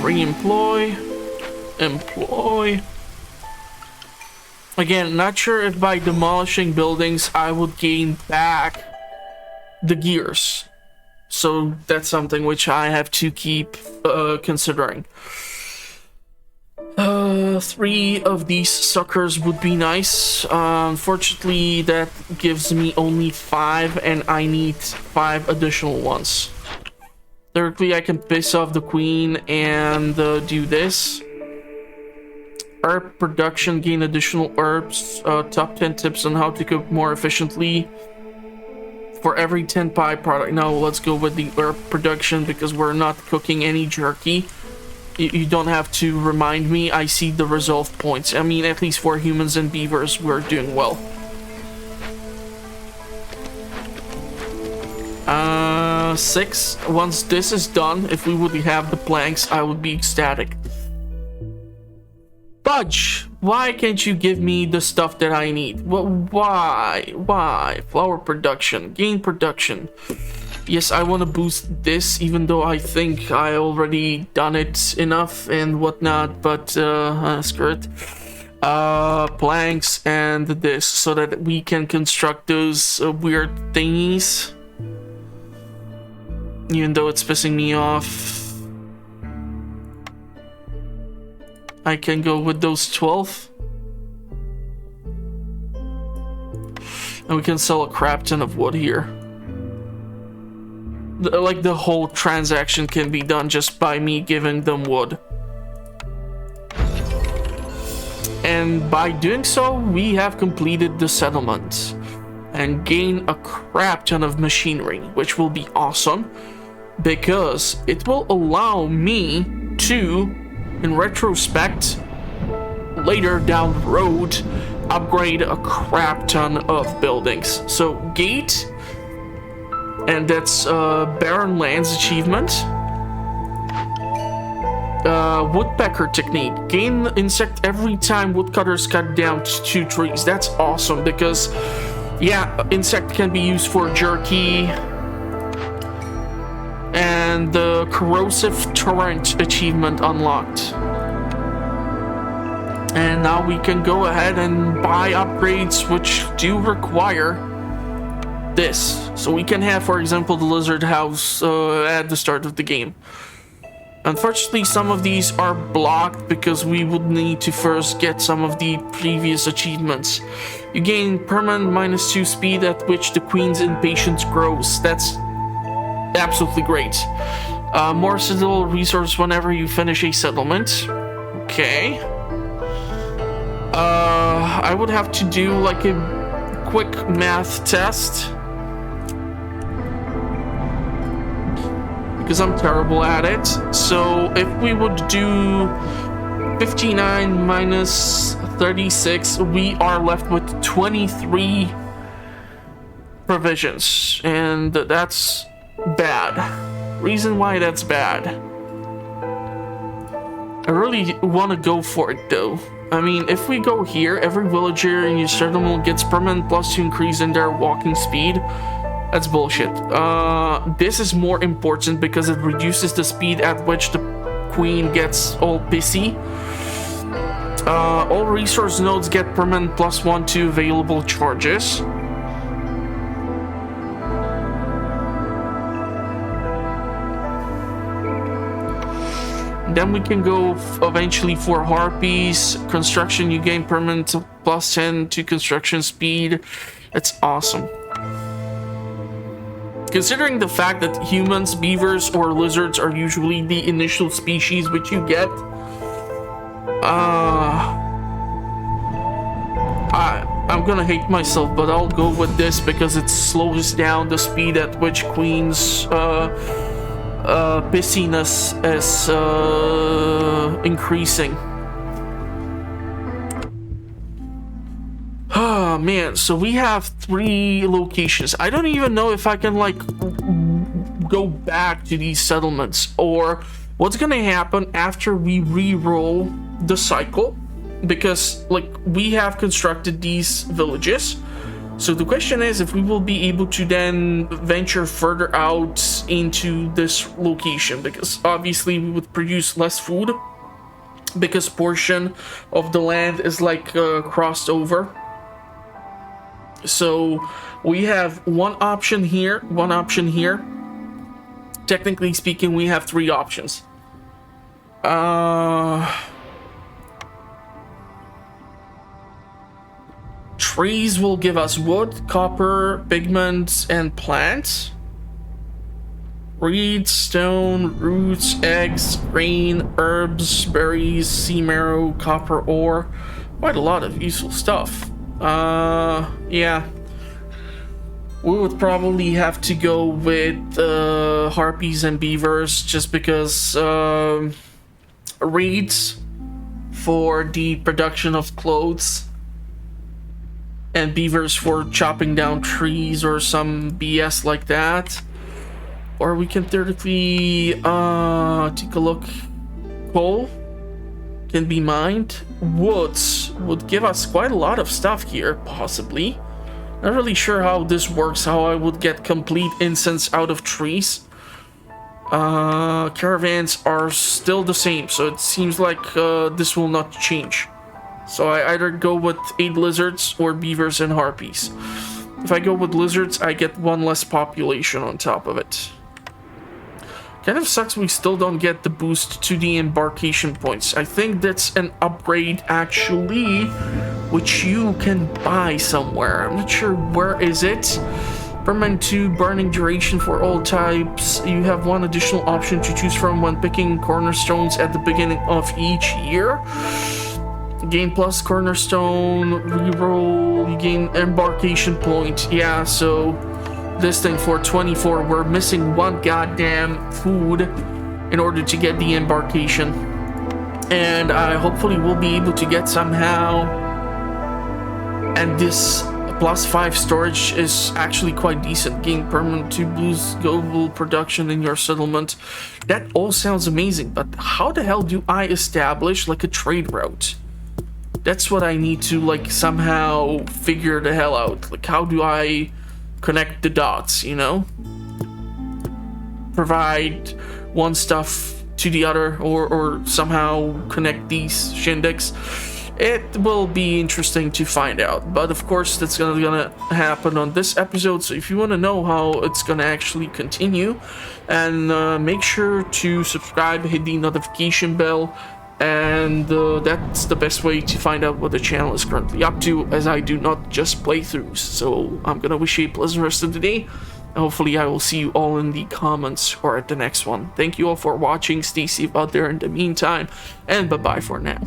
S1: Re-employ. Employ. Again, not sure if by demolishing buildings I would gain back the gears. So that's something which I have to keep considering. 3 of these suckers would be nice. Unfortunately, that gives me only 5, and I need 5 additional ones. Thirdly, I can piss off the queen and do this. Herb production, gain additional herbs. Top 10 tips on how to cook more efficiently. For every 10 pie product. Now let's go with the herb production because we're not cooking any jerky. You don't have to remind me. I see the resolve points. I mean, at least for humans and beavers, we're doing well. 6. Once this is done, if we would have the planks, I would be ecstatic. Budge, why can't you give me the stuff that I need? Why? Why? Flower production, gain production. Yes, I want to boost this, even though I think I already done it enough and whatnot, but screw it. Planks and this, so that we can construct those weird thingies. Even though it's pissing me off. I can go with those 12. And we can sell a crap ton of wood here. Like, the whole transaction can be done just by me giving them wood. And by doing so, we have completed the settlement and gain a crap ton of machinery, which will be awesome because it will allow me to, in retrospect, later down the road, upgrade a crap ton of buildings. So gate, and that's Barren Lands achievement. Woodpecker technique. Gain insect every time woodcutters cut down 2 trees. That's awesome because, yeah, insect can be used for jerky. And the corrosive torrent achievement unlocked. And now we can go ahead and buy upgrades which do require this. So we can have, for example, the lizard house at the start of the game. Unfortunately, some of these are blocked because we would need to first get some of the previous achievements. You gain permanent -2 speed at which the queen's impatience grows. That's absolutely great. More citadel resource whenever you finish a settlement. Okay. I would have to do like a quick math test. Because I'm terrible at it. So if we would do 59 minus 36, we are left with 23 provisions. And that's bad. Reason why that's bad. I really want to go for it though. I mean, if we go here, every villager in your settlement gets permanent +2 increase in their walking speed. That's bullshit. This is more important because it reduces the speed at which the queen gets all pissy. All resource nodes get permanent +1 to available charges. Then we can go eventually for harpies. Construction, you gain permanent +10 to construction speed. It's awesome. Considering the fact that humans, beavers, or lizards are usually the initial species which you get, I'm gonna hate myself, but I'll go with this because it slows down the speed at which queens pissiness is increasing. Oh man, so we have 3 locations. I don't even know if I can like go back to these settlements or what's gonna happen after we re-roll the cycle, because like we have constructed these villages. So the question is if we will be able to then venture further out into this location, because obviously we would produce less food because portion of the land is like crossed over. So we have one option here, one option here. Technically speaking, we have 3 options. Trees will give us wood, copper, pigments, and plants. Reeds, stone, roots, eggs, grain, herbs, berries, sea marrow, copper ore. Quite a lot of useful stuff. Yeah. We would probably have to go with harpies and beavers just because reeds for the production of clothes and beavers for chopping down trees or some BS like that. Or we can theoretically take a look. Coal can be mined. Woods would give us quite a lot of stuff here, possibly. Not really sure how this works, how I would get complete incense out of trees. Caravans are still the same, so it seems like this will not change. So I either go with 8 lizards or beavers and harpies. If I go with lizards, I get 1 less population on top of it. Kind of sucks we still don't get the boost to the embarkation points. I think that's an upgrade actually which you can buy somewhere. I'm not sure where is it. Permanent 2 burning duration for all types. You have one additional option to choose from when picking cornerstones at the beginning of each year. Gain plus cornerstone, reroll, you gain embarkation point. Yeah, so this thing for 24, we're missing one goddamn food in order to get the embarkation. And I hopefully will be able to get somehow. And this +5 storage is actually quite decent. Gain permanent 2 boost global production in your settlement. That all sounds amazing, but how the hell do I establish like a trade route? That's what I need to like somehow figure the hell out. Like, how do I connect the dots, you know? Provide one stuff to the other, or somehow connect these shindigs. It will be interesting to find out, but of course that's gonna happen on this episode. So if you want to know how it's gonna actually continue, and make sure to subscribe, hit the notification bell, and that's the best way to find out what the channel is currently up to, as I do not just playthroughs. So I'm gonna wish you a pleasant rest of the day. Hopefully I will see you all in the comments or at the next one. Thank you all for watching. Stay safe out there in the meantime, and bye bye for now.